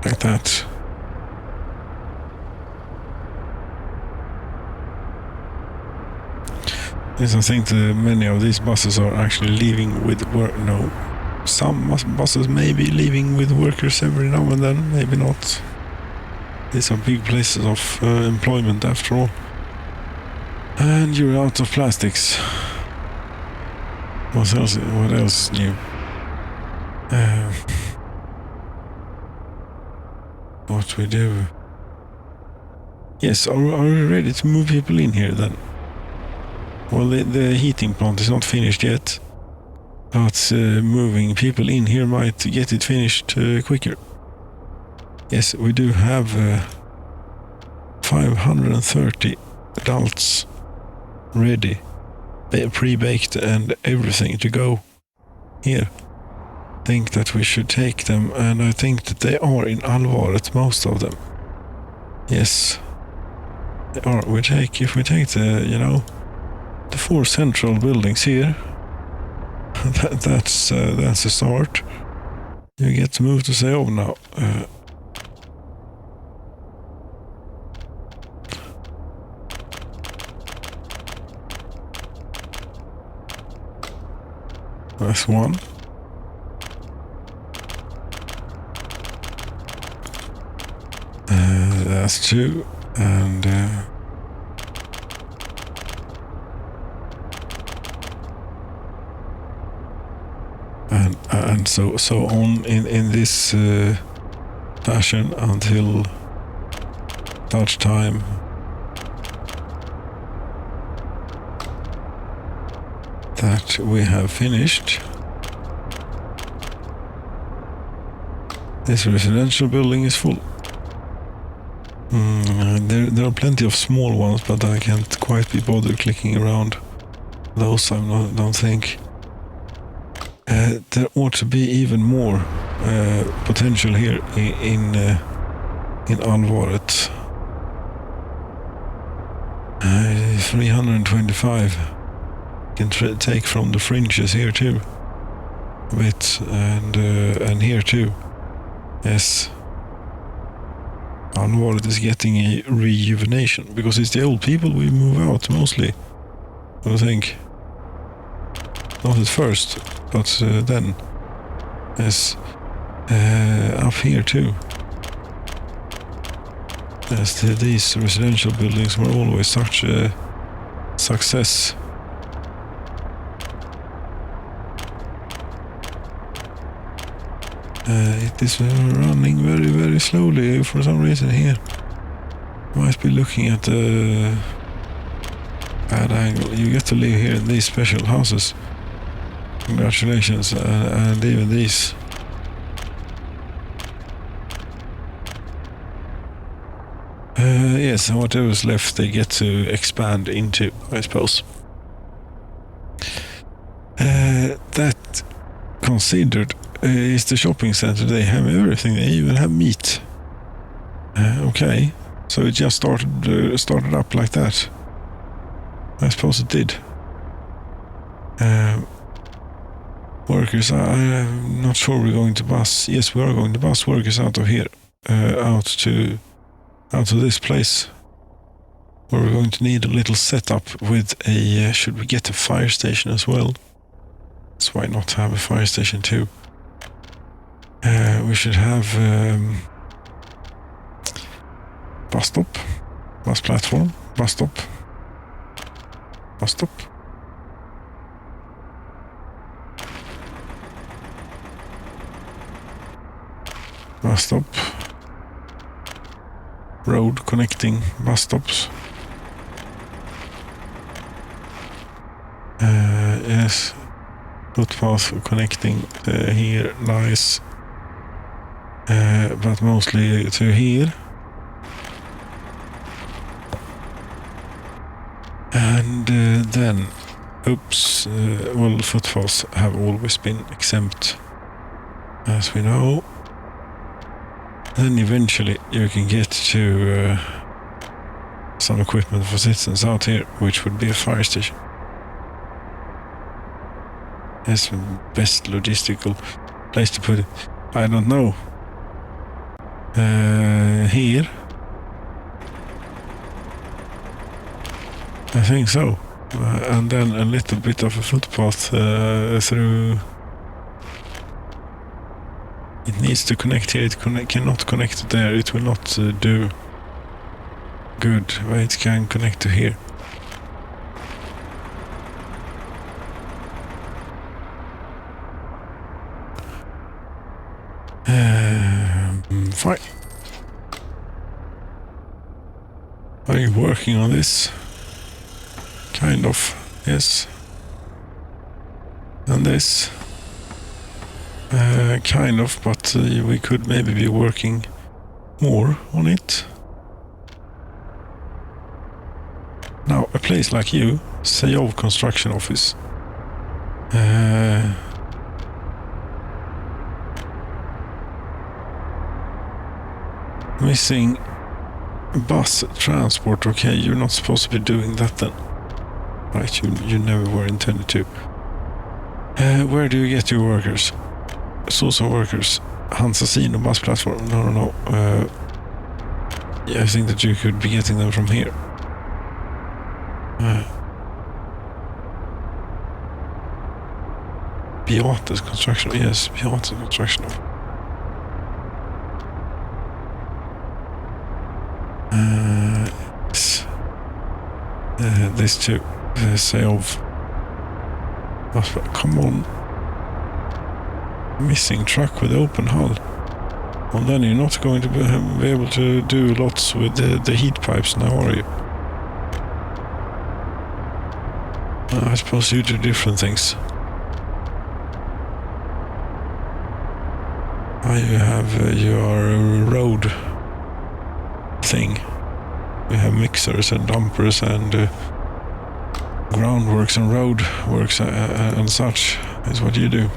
like that. Yes, I think many of these buses are actually leaving with work. No, some buses may be leaving with workers every now and then, maybe not. These are big places of employment after all. And you're out of plastics. What else is new? What we do? Yes, are we ready to move people in here then? Well, the heating plant is not finished yet, but moving people in here might get it finished quicker. Yes, we do have 530 adults ready, pre-baked and everything to go here. Think that we should take them, and I think that they are in Alvaret, most of them. Yes. Or if we take the, the 4 central buildings here, that's a start. You get to move to Seoul now. That's 1. That's 2, and so on in this fashion until such time that we have finished this residential building is full. There are plenty of small ones, but I can't quite be bothered clicking around those. Don't think. There ought to be even more potential here in Alvaret. 325 can take from the fringes here too, a bit, and here too. Yes, Alvaret is getting a rejuvenation because it's the old people we move out mostly. I think. Not at first, but then. Yes, up here too. Yes, these residential buildings were always such a success. It is running very, very slowly for some reason here. Might be looking at the bad angle. You get to live here in these special houses. Congratulations, and even these. Yes, and whatever's left they get to expand into, I suppose. That considered is the shopping center. They have everything. They even have meat. Okay, so it just started up like that. I suppose it did. Workers, I'm not sure we're going to bus. Yes, we are going to bus workers out of here, out to this place, where we're going to need a little setup with a. Should we get a fire station as well? So why not have a fire station too? We should have bus stop, bus platform, bus stop, bus stop. Bus stop. Road connecting bus stops. Yes. Footpath connecting here, nice. But mostly to here. And then, oops, well, footpaths have always been exempt, as we know. Then eventually you can get to some equipment for citizens out here, which would be a fire station. That's the best logistical place to put it. I don't know. Here. I think so. And then a little bit of a footpath through. It needs to connect here. It cannot connect there. It will not do good. But it can connect to here. Fine. Are you working on this? Kind of, yes. And this. Kind of, but we could maybe be working more on it. place like you, say of construction office. Missing bus transport. Okay, you're not supposed to be doing that then. Right, you never were intended to. Where do you get your workers? Source of workers. Hansasino bus platform. No. Yeah, I think that you could be getting them from here. Beatas construction. Yes, Beatas construction. Yes. This too. Say of. Come on. Missing truck with open hull. Well, then you're not going to be able to do lots with the heat pipes now, are you? I suppose you do different things. You have your road thing. We have mixers and dumpers and groundworks and road works and such is what you do.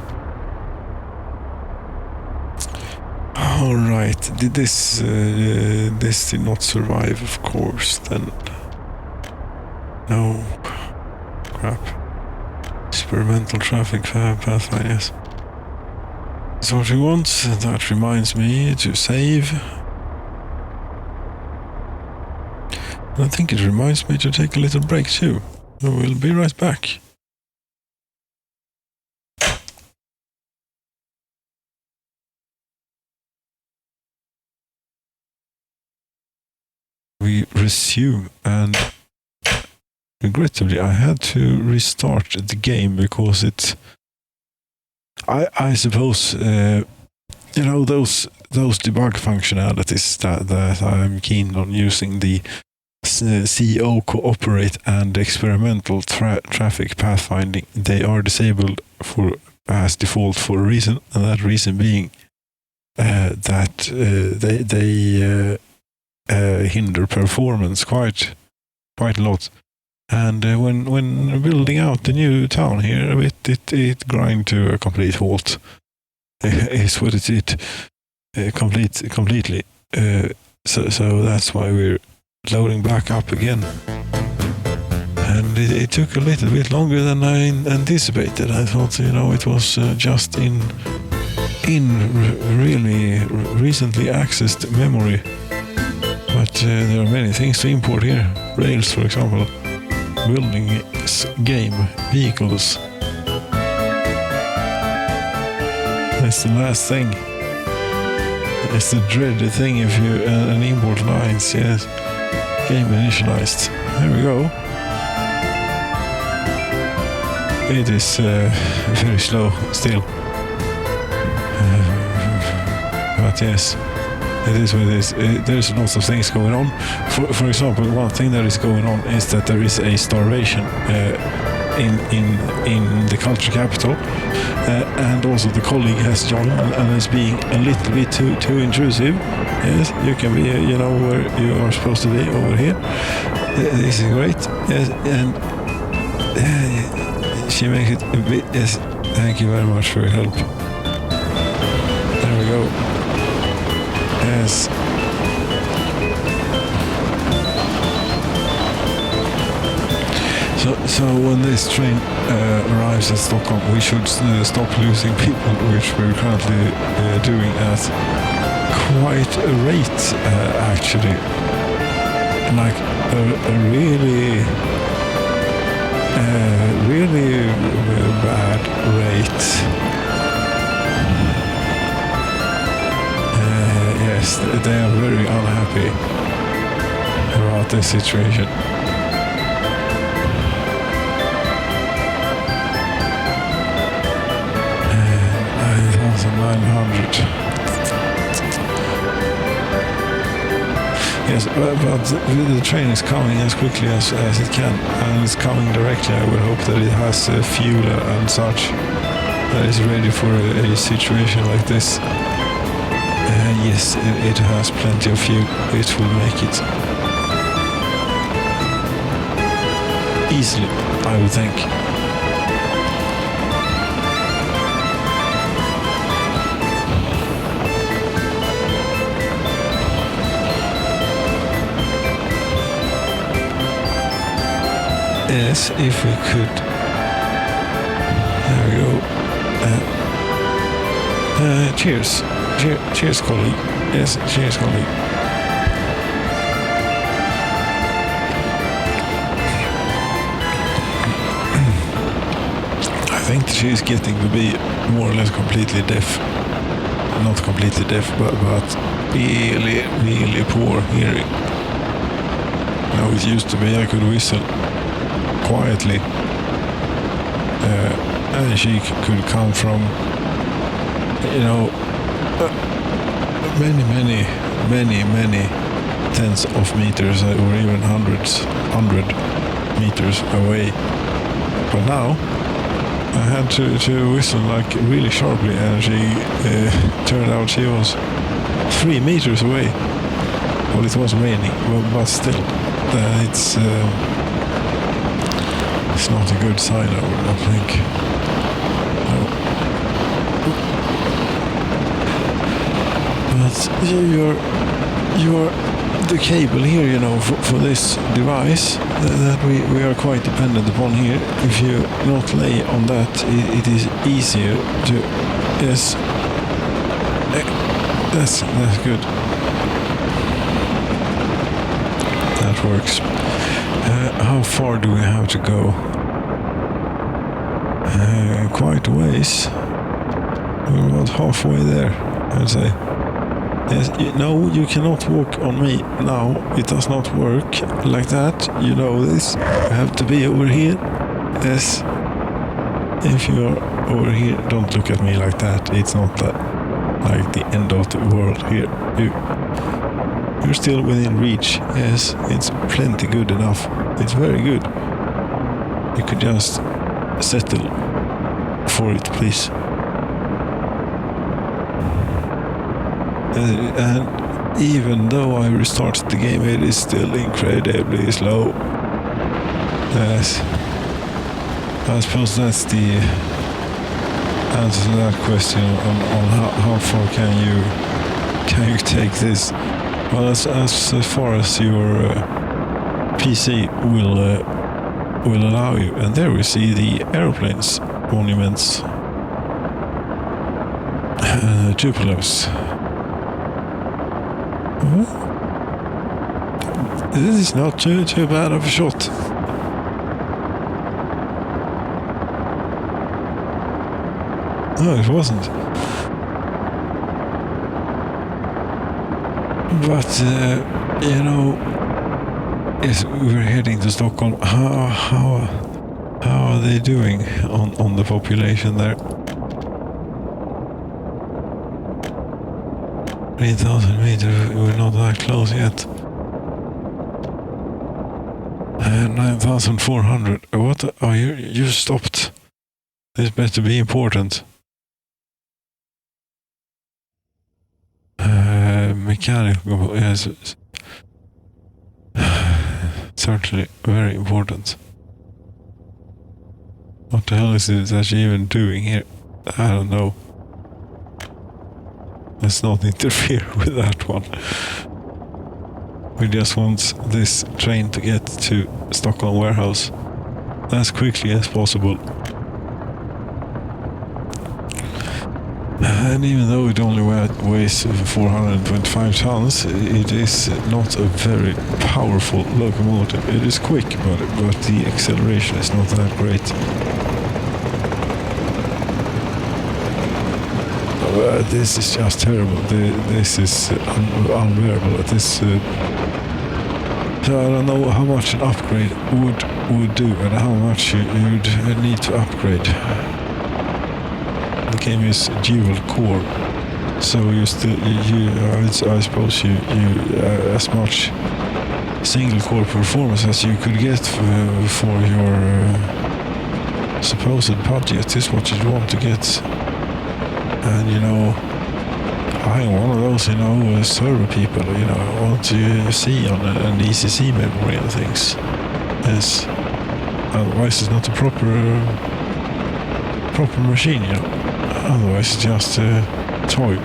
All right. Did this did not survive? Of course. Then no. Crap. Experimental traffic pathfinder. Yes. That's what we want. That reminds me to save. I think it reminds me to take a little break too. We'll be right back. We resume, and regrettably I had to restart the game because it... I suppose, you know, those debug functionalities that I'm keen on using, the CO cooperate and experimental traffic pathfinding, they are disabled as default for a reason, and that reason being that they hinder performance quite a lot. And when building out the new town here, it grind to a complete halt. Is what it did, completely. So that's why we're loading back up again. And it took a little bit longer than I anticipated. I thought, you know, it was just in really recently accessed memory. But there are many things to import here. Rails, for example. Building game, vehicles. That's the last thing. It's the dreaded thing if you an import lines, yes. Game initialized. There we go. It is very slow still. But yes, it is what it is. There's lots of things going on. For example, one thing that is going on is that there is a starvation in the culture capital, and also the colleague has joined and is being a little bit too intrusive. Yes, you can be, you know, where you are supposed to be over here. This is great. Yes, and she makes it a bit. Yes, thank you very much for your help. There we go. Yes. So when this train arrives at Stockholm, we should stop losing people, which we're currently doing at quite a rate, actually. Like a really bad rate. Yes, they are very unhappy about this situation. 900. Yes, but the train is coming as quickly as it can, and it's coming directly. I would hope that it has fuel and such that is ready for a situation like this. Yes, it has plenty of fuel. It will make it. easily, I would think. Yes, if we could. There we go. Cheers. Cheers, colleague. Yes, cheers, colleague. I think she's getting to be more or less completely deaf. Not completely deaf, but really, really poor hearing. Now it used to be I could whistle quietly, and she could come from, many tens of meters or even 100 meters away. But now I had to whistle like really sharply, and she turned out she was 3 meters away. Well, it was raining, but still, it's not a good sign, I would not think. No. But you're the cable here, for this device that we are quite dependent upon here. If you not lay on that, it is easier to. Yes, that's good. That works. How far do we have to go? Quite a ways. We're about halfway there, I'd say. Yes, no, you cannot walk on me now. It does not work like that. You know this. You have to be over here. Yes. If you're over here, don't look at me like that. It's not that like the end of the world here. You're still within reach. Yes, it's plenty good enough. It's very good. You could just settle for it, please. And even though I restarted the game, it is still incredibly slow. Yes. I suppose that's the answer to that question on how far can you take this. Well, as far as your PC will allow you. And there we see the airplanes monuments. Tupolews. This is not too bad of a shot. No, it wasn't. But yes, we're heading to Stockholm. How are they doing on the population there? 3,000 meters, we're not that close yet. 9,400. What are you? You stopped. This better be important. Mechanical, yes. Certainly very important. What the hell is this actually even doing here? I don't know. Let's not interfere with that one. We just want this train to get to Stockholm warehouse as quickly as possible. And even though it only weighs 425 tons, it is not a very powerful locomotive. It is quick, but the acceleration is not that great. This is just terrible. This is unbearable. So I don't know how much an upgrade would do, and how much you'd need to upgrade. The game is dual core, so I suppose you as much single core performance as you could get for your supposed budget is what you'd want to get. And I'm one of those server people. I want to see on an ECC memory and things. Yes. Otherwise, it's not a proper machine, you know. Otherwise, it's just a toy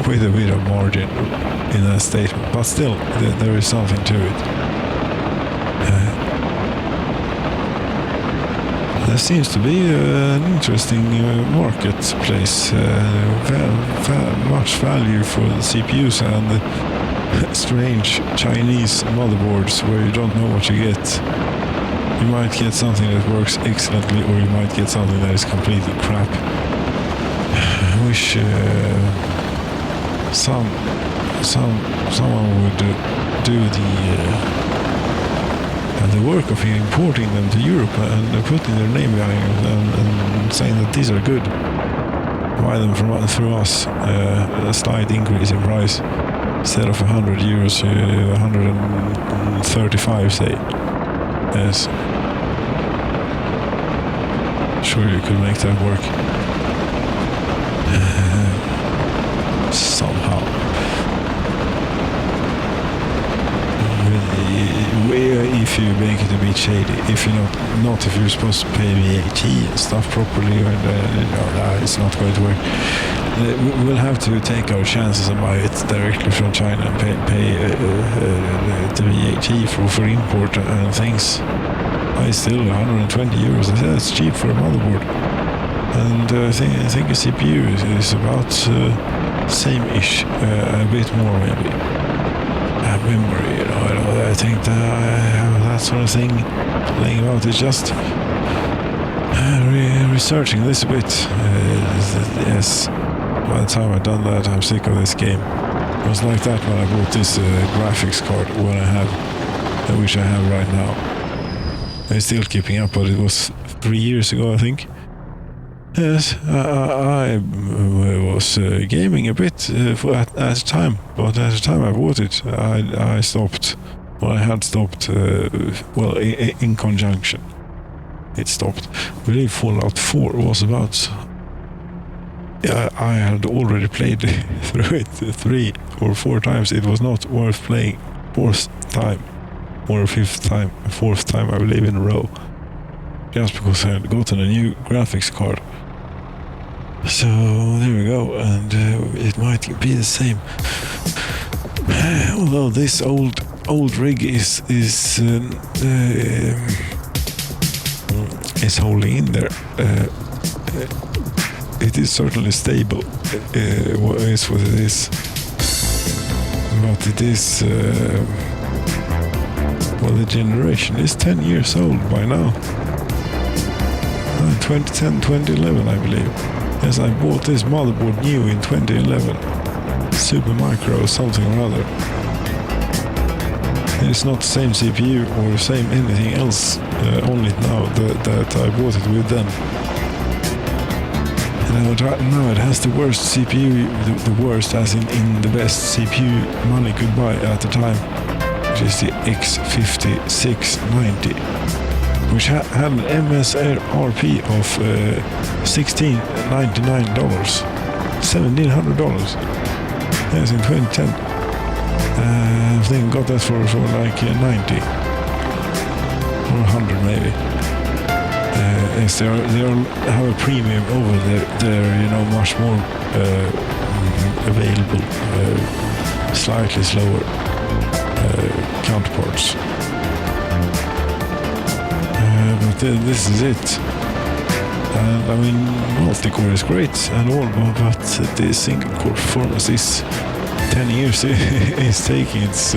with a bit of margin in that statement. But still, there is something to it. There seems to be an interesting marketplace, much value for the CPUs and the strange Chinese motherboards where you don't know what you get. You might get something that works excellently, or you might get something that is completely crap. I wish someone would do the work of importing them to Europe and putting their name behind them and saying that these are good. Buy them through us, a slight increase in price. Instead of €100, 135, say. Yes. Sure, you could make that work. Somehow. If you make it a bit shady, if you're not if you're supposed to pay VAT and stuff properly, it's not going to work. We'll have to take our chances and buy it directly from China and pay the VAT for import and things. I still €120. That's cheap for a motherboard. And I think a CPU is about same-ish, a bit more maybe. Memory, I think that sort of thing laying out is just researching this a bit. Yes, by the time I've done that, I'm sick of this game. It was like that when I bought this graphics card, which I have right now. I'm still keeping up, but it was 3 years ago, I think. Yes, I was gaming a bit at the time, but at the time I bought it, I stopped. Well, I had stopped, in conjunction. It stopped. I believe Fallout 4 was about... I had already played through it 3 or 4 times. It was not worth playing 4th time, or 5th time, 4th time, I believe, in a row. Just because I had gotten a new graphics card. So there we go, and it might be the same. Although this old rig is holding in there. It is certainly stable. What is what it is, but it is. The generation is 10 years old by now. 2010, 2011, I believe. Yes, I bought this motherboard new in 2011. Super Micro something or other. It's not the same CPU or same anything else, only now that I bought it with then. Now it has the worst CPU, the worst as in the best CPU money could buy at the time, which is the X5690. Which had an MSRP of $1,699, $1,700. Yes, in 2010. I think I got that for like 90 or 100 maybe. Yes, they have a premium over there, much more available, slightly slower counterparts. But this is it. And I mean, multi-core is great and all, but the single-core performance is 10 years is taking its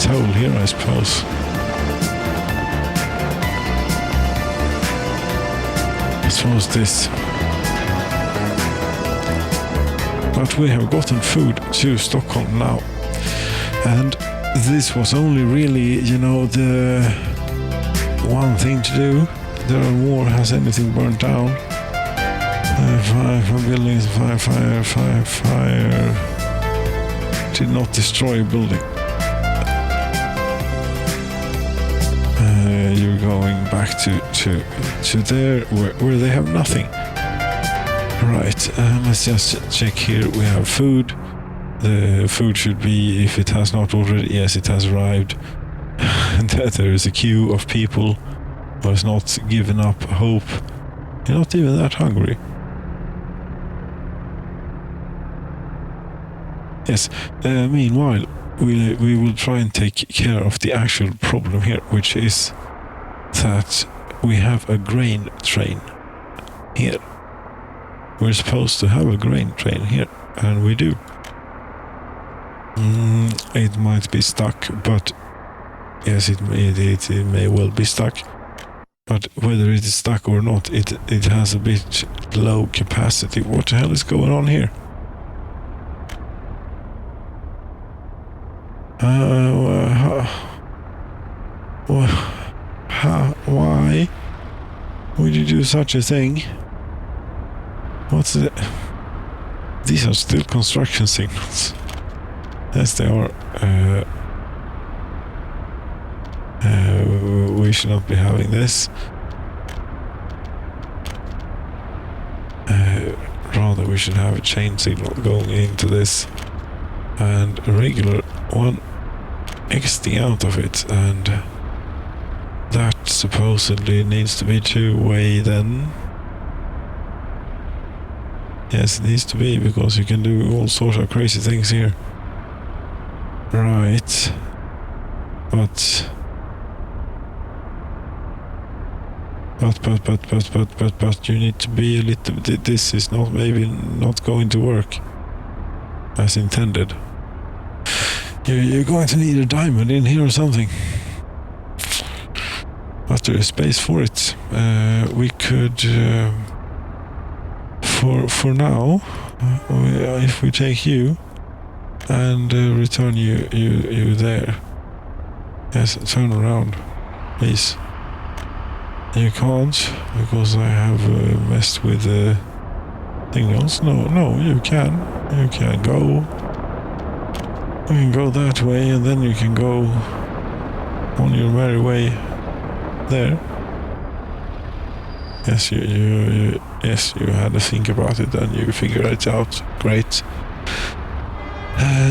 toll here, I suppose. I suppose this. But we have gotten food to Stockholm now, and this was only really, the one thing to do. There are more. Has anything burned down? Five buildings. Fire. Did not destroy a building. You're going back to there where they have nothing. Right. Let's just check here. We have food. the food should be, if it has not already, yes, it has arrived. And that there is a queue of people who has not given up hope. You're not even that hungry. Yes, meanwhile, we will try and take care of the actual problem here, which is that we have a grain train here. We're supposed to have a grain train here, and we do. It might be stuck, but yes, it may well be stuck. But whether it is stuck or not, it has a bit low capacity. What the hell is going on here? Why would you do such a thing? What's it? These are still construction signals. Yes, they are. We should not be having this. Rather, we should have a chain signal going into this and a regular one exiting out of it, and that supposedly needs to be two-way then. Yes, it needs to be, because you can do all sorts of crazy things here. Right. But you need to be a little bit, this is not, maybe not going to work as intended. You're going to need a diamond in here or something. But there is space for it. We could, for now, if we take you and return you there. Yes, turn around, please. You can't, because I have messed with signals. No, you can. You can go. You can go that way, and then you can go on your merry way there. Yes, you had to think about it, and you figured it out. Great.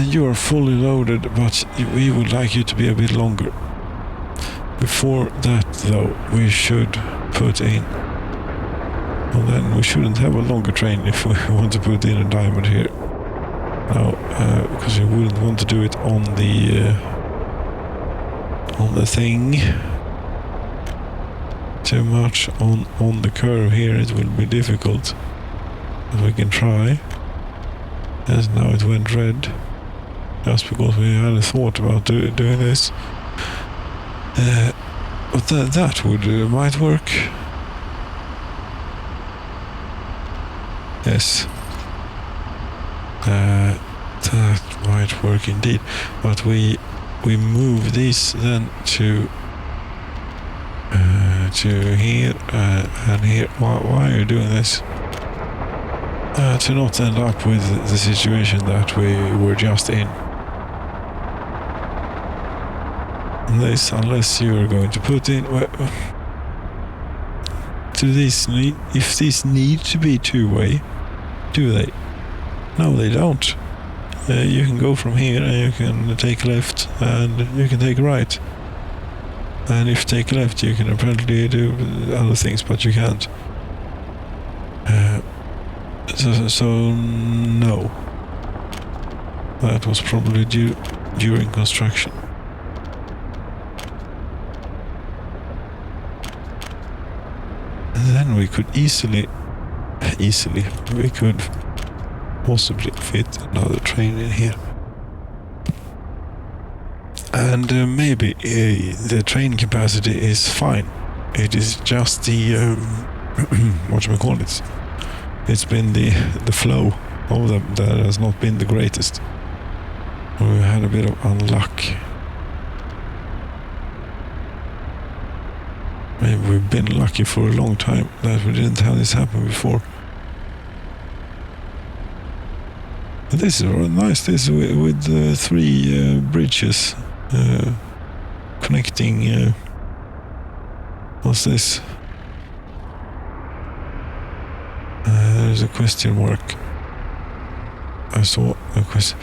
You are fully loaded, but we would like you to be a bit longer. Before that, though, we should put in... Well, then we shouldn't have a longer train if we want to put in a diamond here. No, because we wouldn't want to do it on the thing. Too much on the curve here, it will be difficult. But we can try. Yes, now it went red. Just because we had a thought about doing this. But that might work. Yes. That might work indeed. But we move these then to here and here. Why are you doing this? To not end up with the situation that we were just in. This, unless you are going to put in... if these need to be two-way, do they? No, they don't. You can go from here and you can take left and you can take right. And if you take left, you can apparently do other things, but you can't. So no. That was probably during construction. And then we could easily, we could possibly fit another train in here. And maybe the train capacity is fine. It is just the, whatchamacallit. It's been the flow of them that has not been the greatest. We had a bit of unluck. Maybe we've been lucky for a long time that we didn't have this happen before. But this is nice. This with three bridges connecting. What's this? There's a question mark. I saw a question.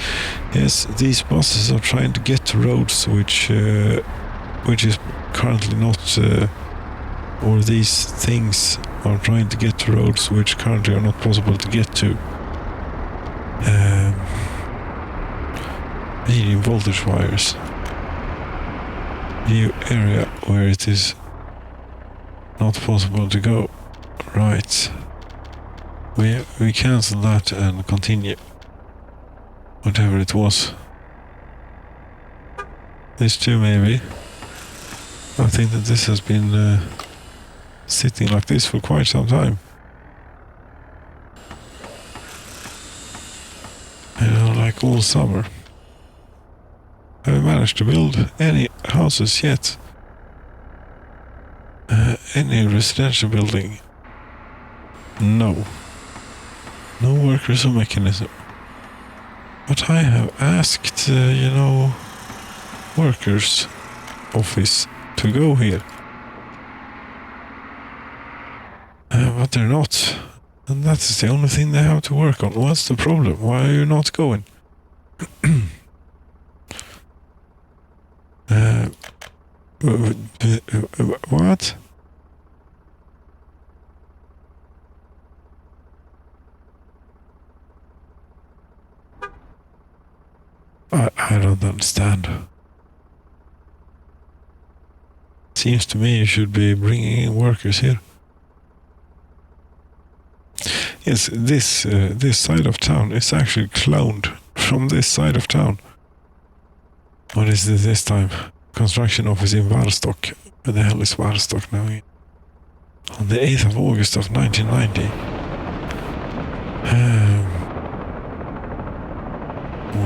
Yes, these buses are trying to get to roads which is currently not, or these things are trying to get to roads which currently are not possible to get to. Medium voltage wires. New area where it is not possible to go. Right. We cancel that and continue. Whatever it was. This too, maybe. I think that this has been sitting like this for quite some time. Like all summer. Have we managed to build any houses yet? Any residential building? No. No workers or mechanism. But I have asked, workers office to go here. But they're not. And that is the only thing they have to work on. What's the problem? Why are you not going? What? I don't understand. Seems to me you should be bringing in workers here. Yes, this side of town is actually cloned from this side of town. What is this time? Construction office in Varstock. Where the hell is Varstock now? On the 8th of August of 1990.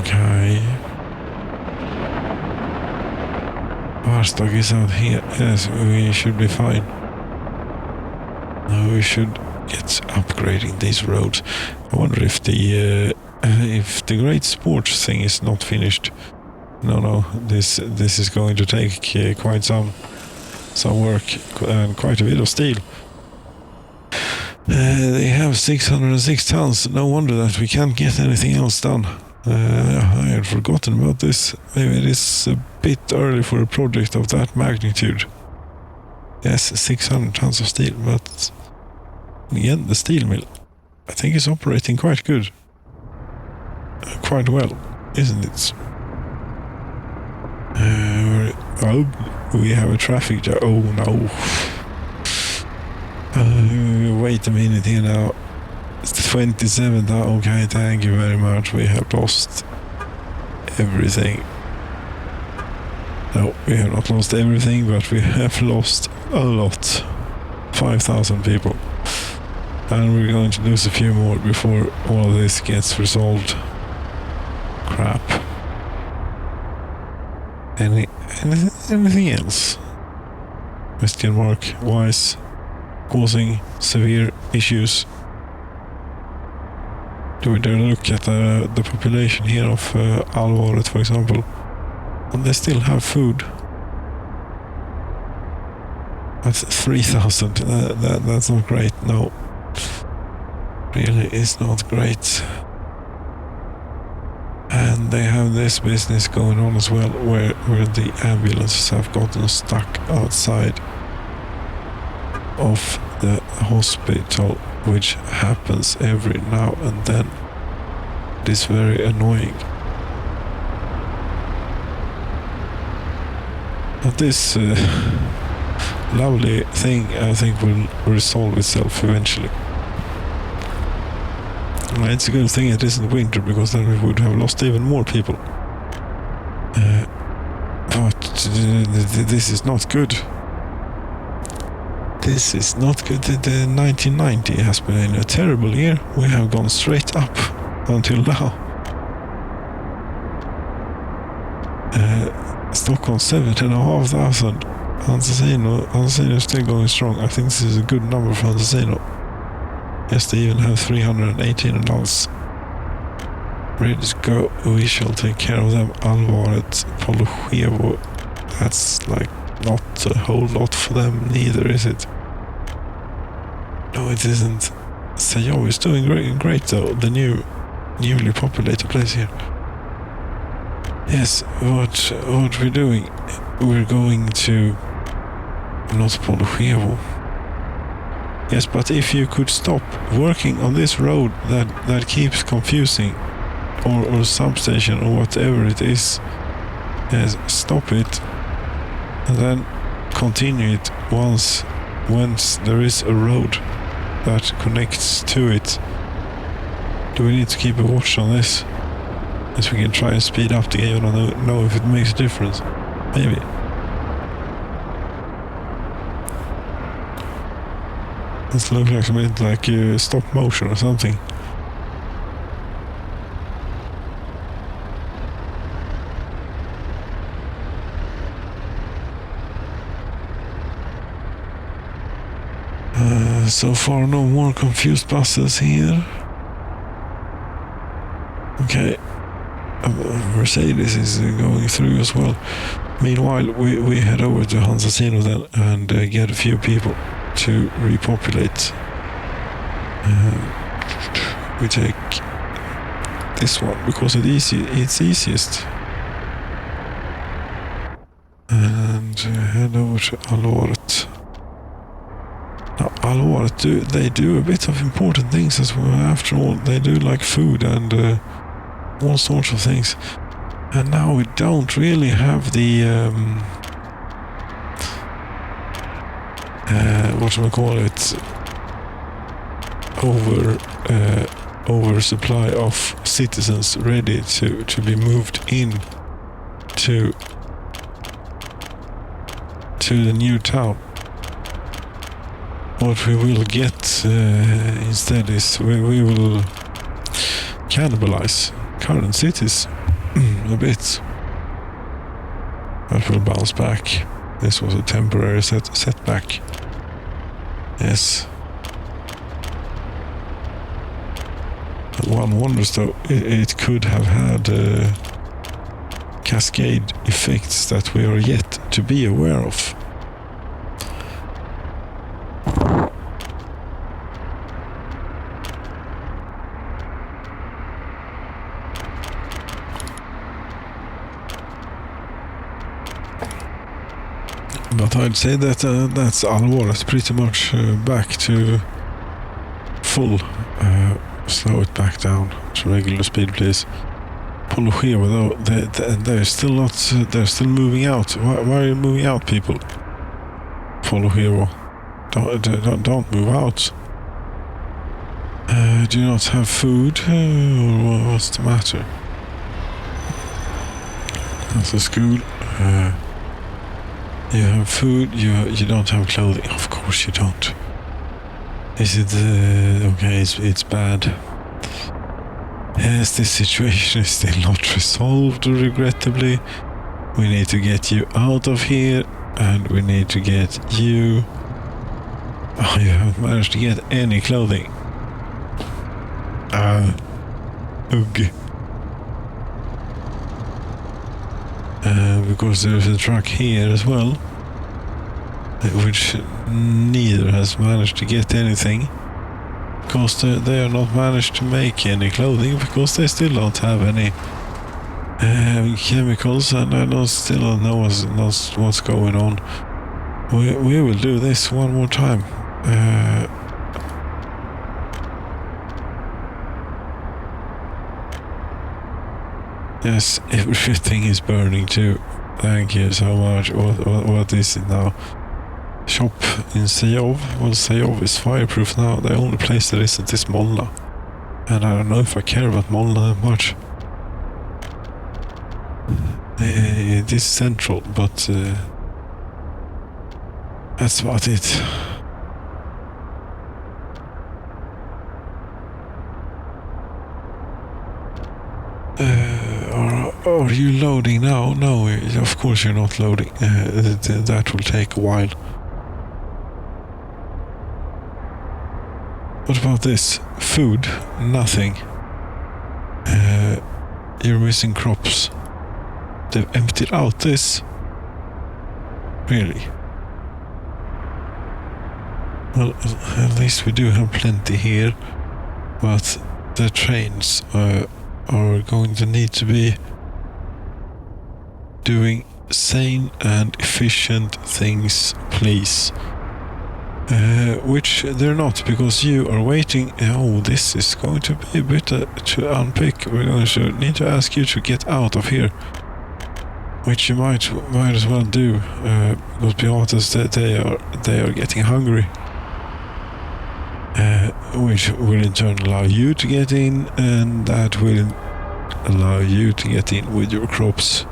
Okay. Varstock is out here. Yes, we should be fine. Now we should get upgrading these roads. I wonder if the great sports thing is not finished. No, this is going to take quite some work and quite a bit of steel. They have 606 tons. No wonder that we can't get anything else done. I had forgotten about this. Maybe it is a bit early for a project of that magnitude. Yes, 600 tons of steel, but again, the steel mill, I think, is operating quite good. Quite well, isn't it? We have a traffic jam. Oh no. Wait a minute here now. It's the 27th. Okay, thank you very much. We have lost everything. No, we have not lost everything, but we have lost a lot. 5,000 people. And we're going to lose a few more before all of this gets resolved. Crap. Anything else? Question mark. Wise. Causing severe issues. Do we dare look at the population here of Alvaret, for example? And they still have food. That's 3,000. That's not great. No. Really is not great. And they have this business going on as well, where the ambulances have gotten stuck outside of the hospital, which happens every now and then. It is very annoying. But this lovely thing, I think, will resolve itself eventually. It's a good thing it isn't winter, because then we would have lost even more people. But this is not good. This is not good. The 1990 has been a terrible year. We have gone straight up until now. Stockholm 7,500. Antacino is still going strong. I think this is a good number for Antacino. Yes, they even have 318 adults ready to go. We shall take care of them. Alvaret, Poloshevo. That's like not a whole lot for them neither, is it? No, it isn't. Sayov is doing great though. The new newly populated place here. Yes, what we're doing, we're going to North Polochevo. Yes, but if you could stop working on this road that keeps confusing, or substation or whatever it is, yes, stop it and then continue it once there is a road that connects to it. Do we need to keep a watch on this? As we can try and speed up the game. I don't know if it makes a difference. Maybe. This looks like something like stop motion or something. So far no more confused buses here. Okay. Mercedes is going through as well. Meanwhile, we head over to Hansasino then and get a few people to repopulate. We take this one because it's easiest. And head over to Alort. Now, Alort, they do a bit of important things as well. After all, they do like food and all sorts of things. And now we don't really have the whatchamacallit, oversupply of citizens ready to be moved in to the new town. What we will get instead is we will cannibalize current cities a bit. That will bounce back. This was a temporary setback. Yes. One wonders though, it could have had cascade effects that we are yet to be aware of. But I'd say that that's Alvarez pretty much back to full. Slow it back down to regular speed, please. Polochevo, though, they're still not. They're still moving out. Why are you moving out, people? Polochevo, don't move out. Do you not have food? Or what's the matter? That's a school. You have food, you don't have clothing. Of course you don't. Is it okay? It's bad. Yes, this situation is still not resolved, regrettably. We need to get you out of here, and we need to get you. Oh, you haven't managed to get any clothing. Ugh. Because there's a truck here as well, which neither has managed to get anything, because they are not managed to make any clothing, because they still don't have any chemicals, and I still don't know what's going on. We will do this one more time. Yes, everything is burning too. Thank you so much. What is it now? Shop in Sayov. Well, Sayov is fireproof now. The only place that isn't is Molna. And I don't know if I care about Molna that much. It is central, but that's about it. Are you loading now? No, of course you're not loading. That will take a while. What about this? Food? Nothing. You're missing crops. They've emptied out this. Really? Well, at least we do have plenty here. But the trains are going to need to be doing sane and efficient things, please. Which they're not, because you are waiting. Oh, this is going to be a bit to unpick. We're going to need to ask you to get out of here, which you might as well do, because be honest, they are getting hungry, which will in turn allow you to get in, and that will allow you to get in with your crops,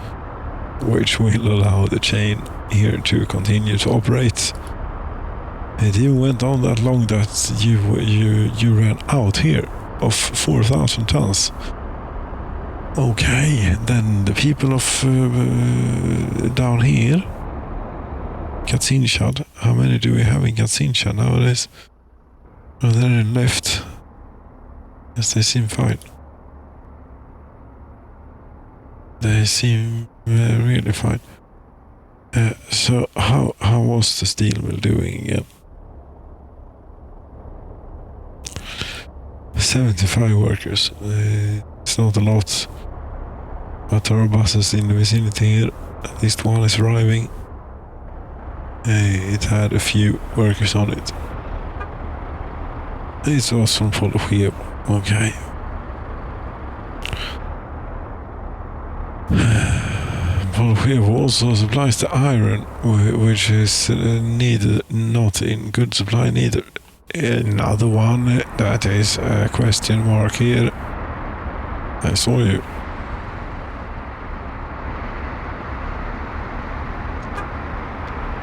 which will allow the chain here to continue to operate. It even went on that long that you ran out here of 4,000 tons. Okay, then the people of down here, Katzinshad, how many do we have in Katzinshad nowadays? Oh, they're in left. Yes, they seem fine. They seem really fine. So how was the steel mill doing again? 75 workers. It's not a lot, but there are buses in the vicinity here. At least one is arriving. It had a few workers on it. It was from Follow-Chev. Okay. Follow-Chev also supplies the iron, which is needed, not in good supply neither. Another one, that is a question mark here. I saw you.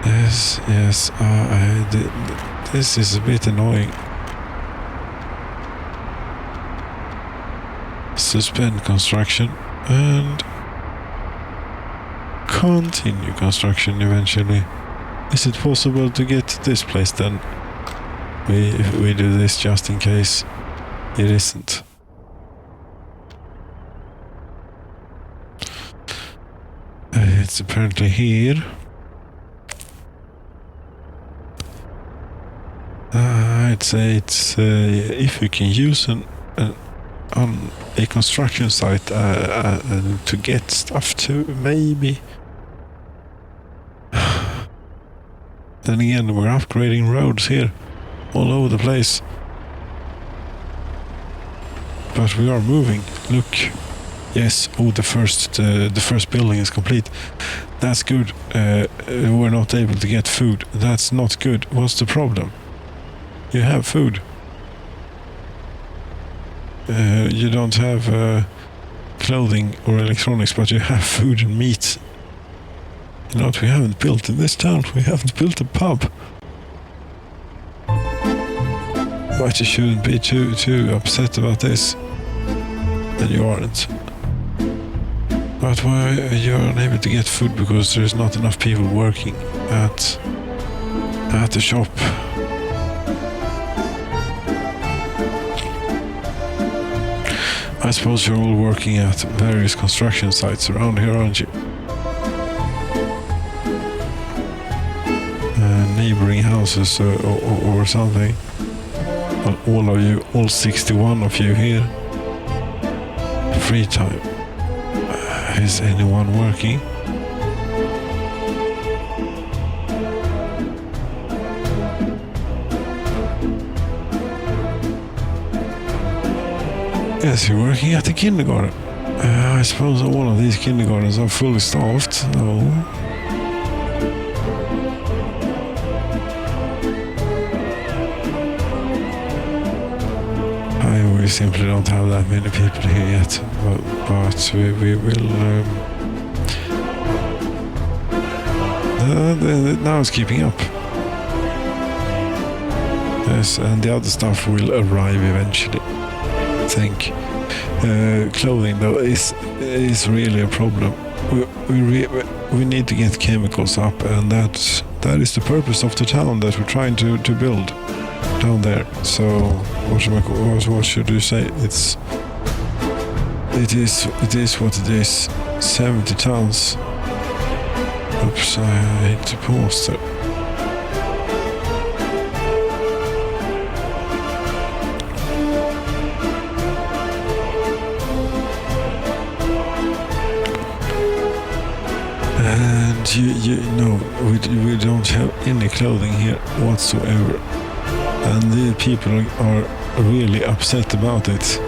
Yes, this is a bit annoying. Suspend construction and continue construction eventually. Is it possible to get this place then? We do this just in case it isn't. It's apparently here. I'd say it's if you can use on a construction site to get stuff to, maybe. Then again, we're upgrading roads here all over the place, but we are moving. Look, yes. Oh, the first building is complete. That's good. We're not able to get food. That's not good. What's the problem? You have food. You don't have clothing or electronics, but you have food and meat. You know what we haven't built in this town? We haven't built a pub. But you shouldn't be too upset about this. Then you aren't. But why you're unable to get food? Because there's not enough people working at the shop. I suppose you're all working at various construction sites around here, aren't you? Neighboring houses or something. But all of you, all 61 of you here, free time. Is anyone working? Yes, you're working at the kindergarten. I suppose all of these kindergartens are fully staffed. No. We simply don't have that many people here yet, but we will. Now it's keeping up. Yes, and the other stuff will arrive eventually, I think. Clothing though is really a problem. We need to get chemicals up, and that is the purpose of the town that we're trying to build down there. So what should you say? It is what it is. 70 tons. Oops, I hate to pause there. No, we don't have any clothing here whatsoever. And the people are really upset about it.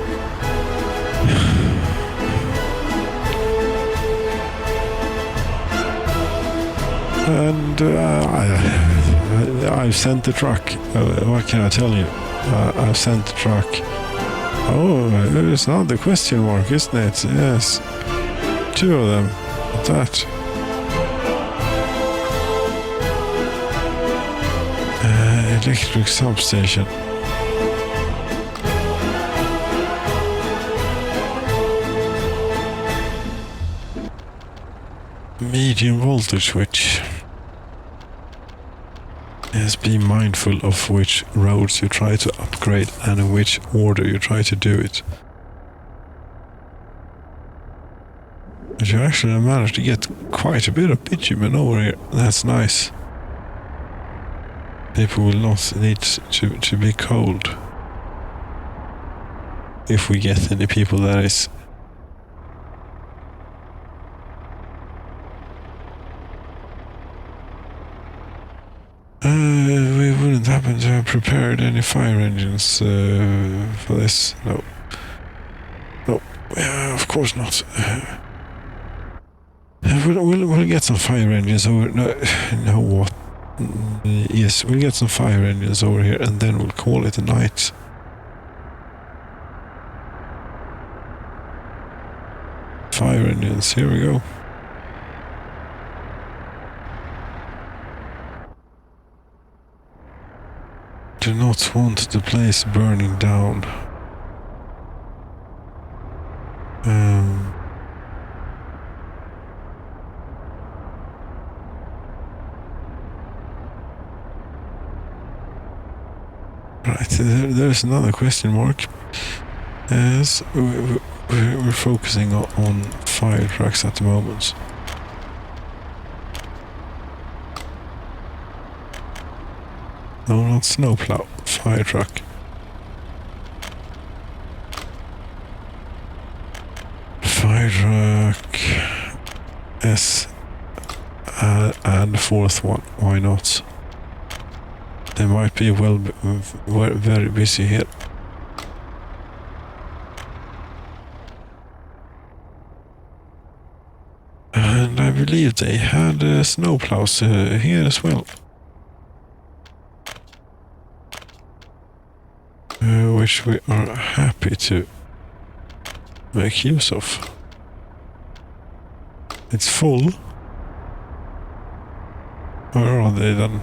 And I've sent the truck. What can I tell you? I've sent the truck. Oh, it's not the question mark, isn't it? Yes. 2 of them. That. Electric substation. Medium voltage switch. Yes, be mindful of which roads you try to upgrade and in which order you try to do it. But you actually managed to get quite a bit of bitumen over here. That's nice. People will not need to be cold. If we get any people, that is. We wouldn't happen to have prepared any fire engines for this. No. No, of course not. We'll get some fire engines over. No, what? Yes, we'll get some fire engines over here and then we'll call it a night. Fire engines, here we go. Do not want the place burning down. Right, there's another question mark. Yes, we're focusing on fire trucks at the moment. No, not snowplow, fire truck. Fire truck. Yes. And the 4th one, why not? They might be very busy here. And I believe they had snowplows here as well. Which we are happy to make use of. It's full. Where are they then?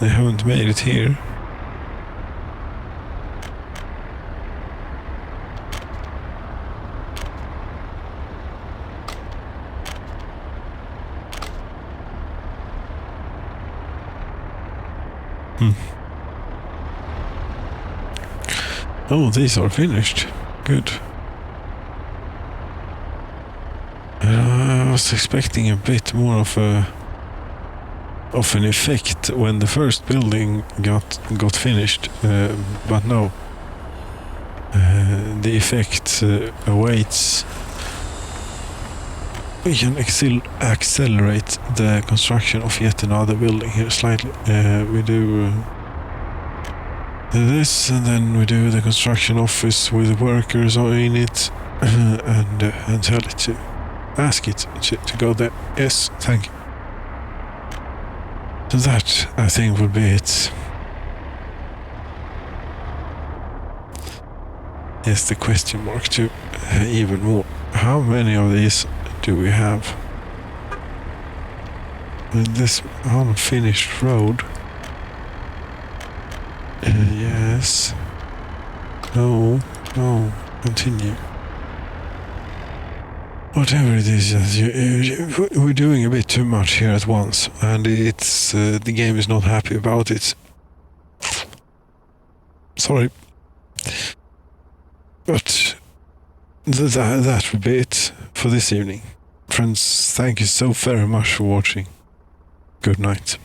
They haven't made it here. Oh, these are finished. Good. I was expecting a bit more of an effect when the first building got finished, but no. The effect awaits. We can accelerate the construction of yet another building here slightly. We do this, and then we do the construction office with workers in it, and tell it to ask it to go there. Yes, thank you. So that, I think, would be it. Yes, the question mark too, even more. How many of these do we have? In this unfinished road. Yes. No, continue. Whatever it is, we're doing a bit too much here at once, and it's the game is not happy about it. Sorry. But that would be it for this evening. Friends, thank you so very much for watching. Good night.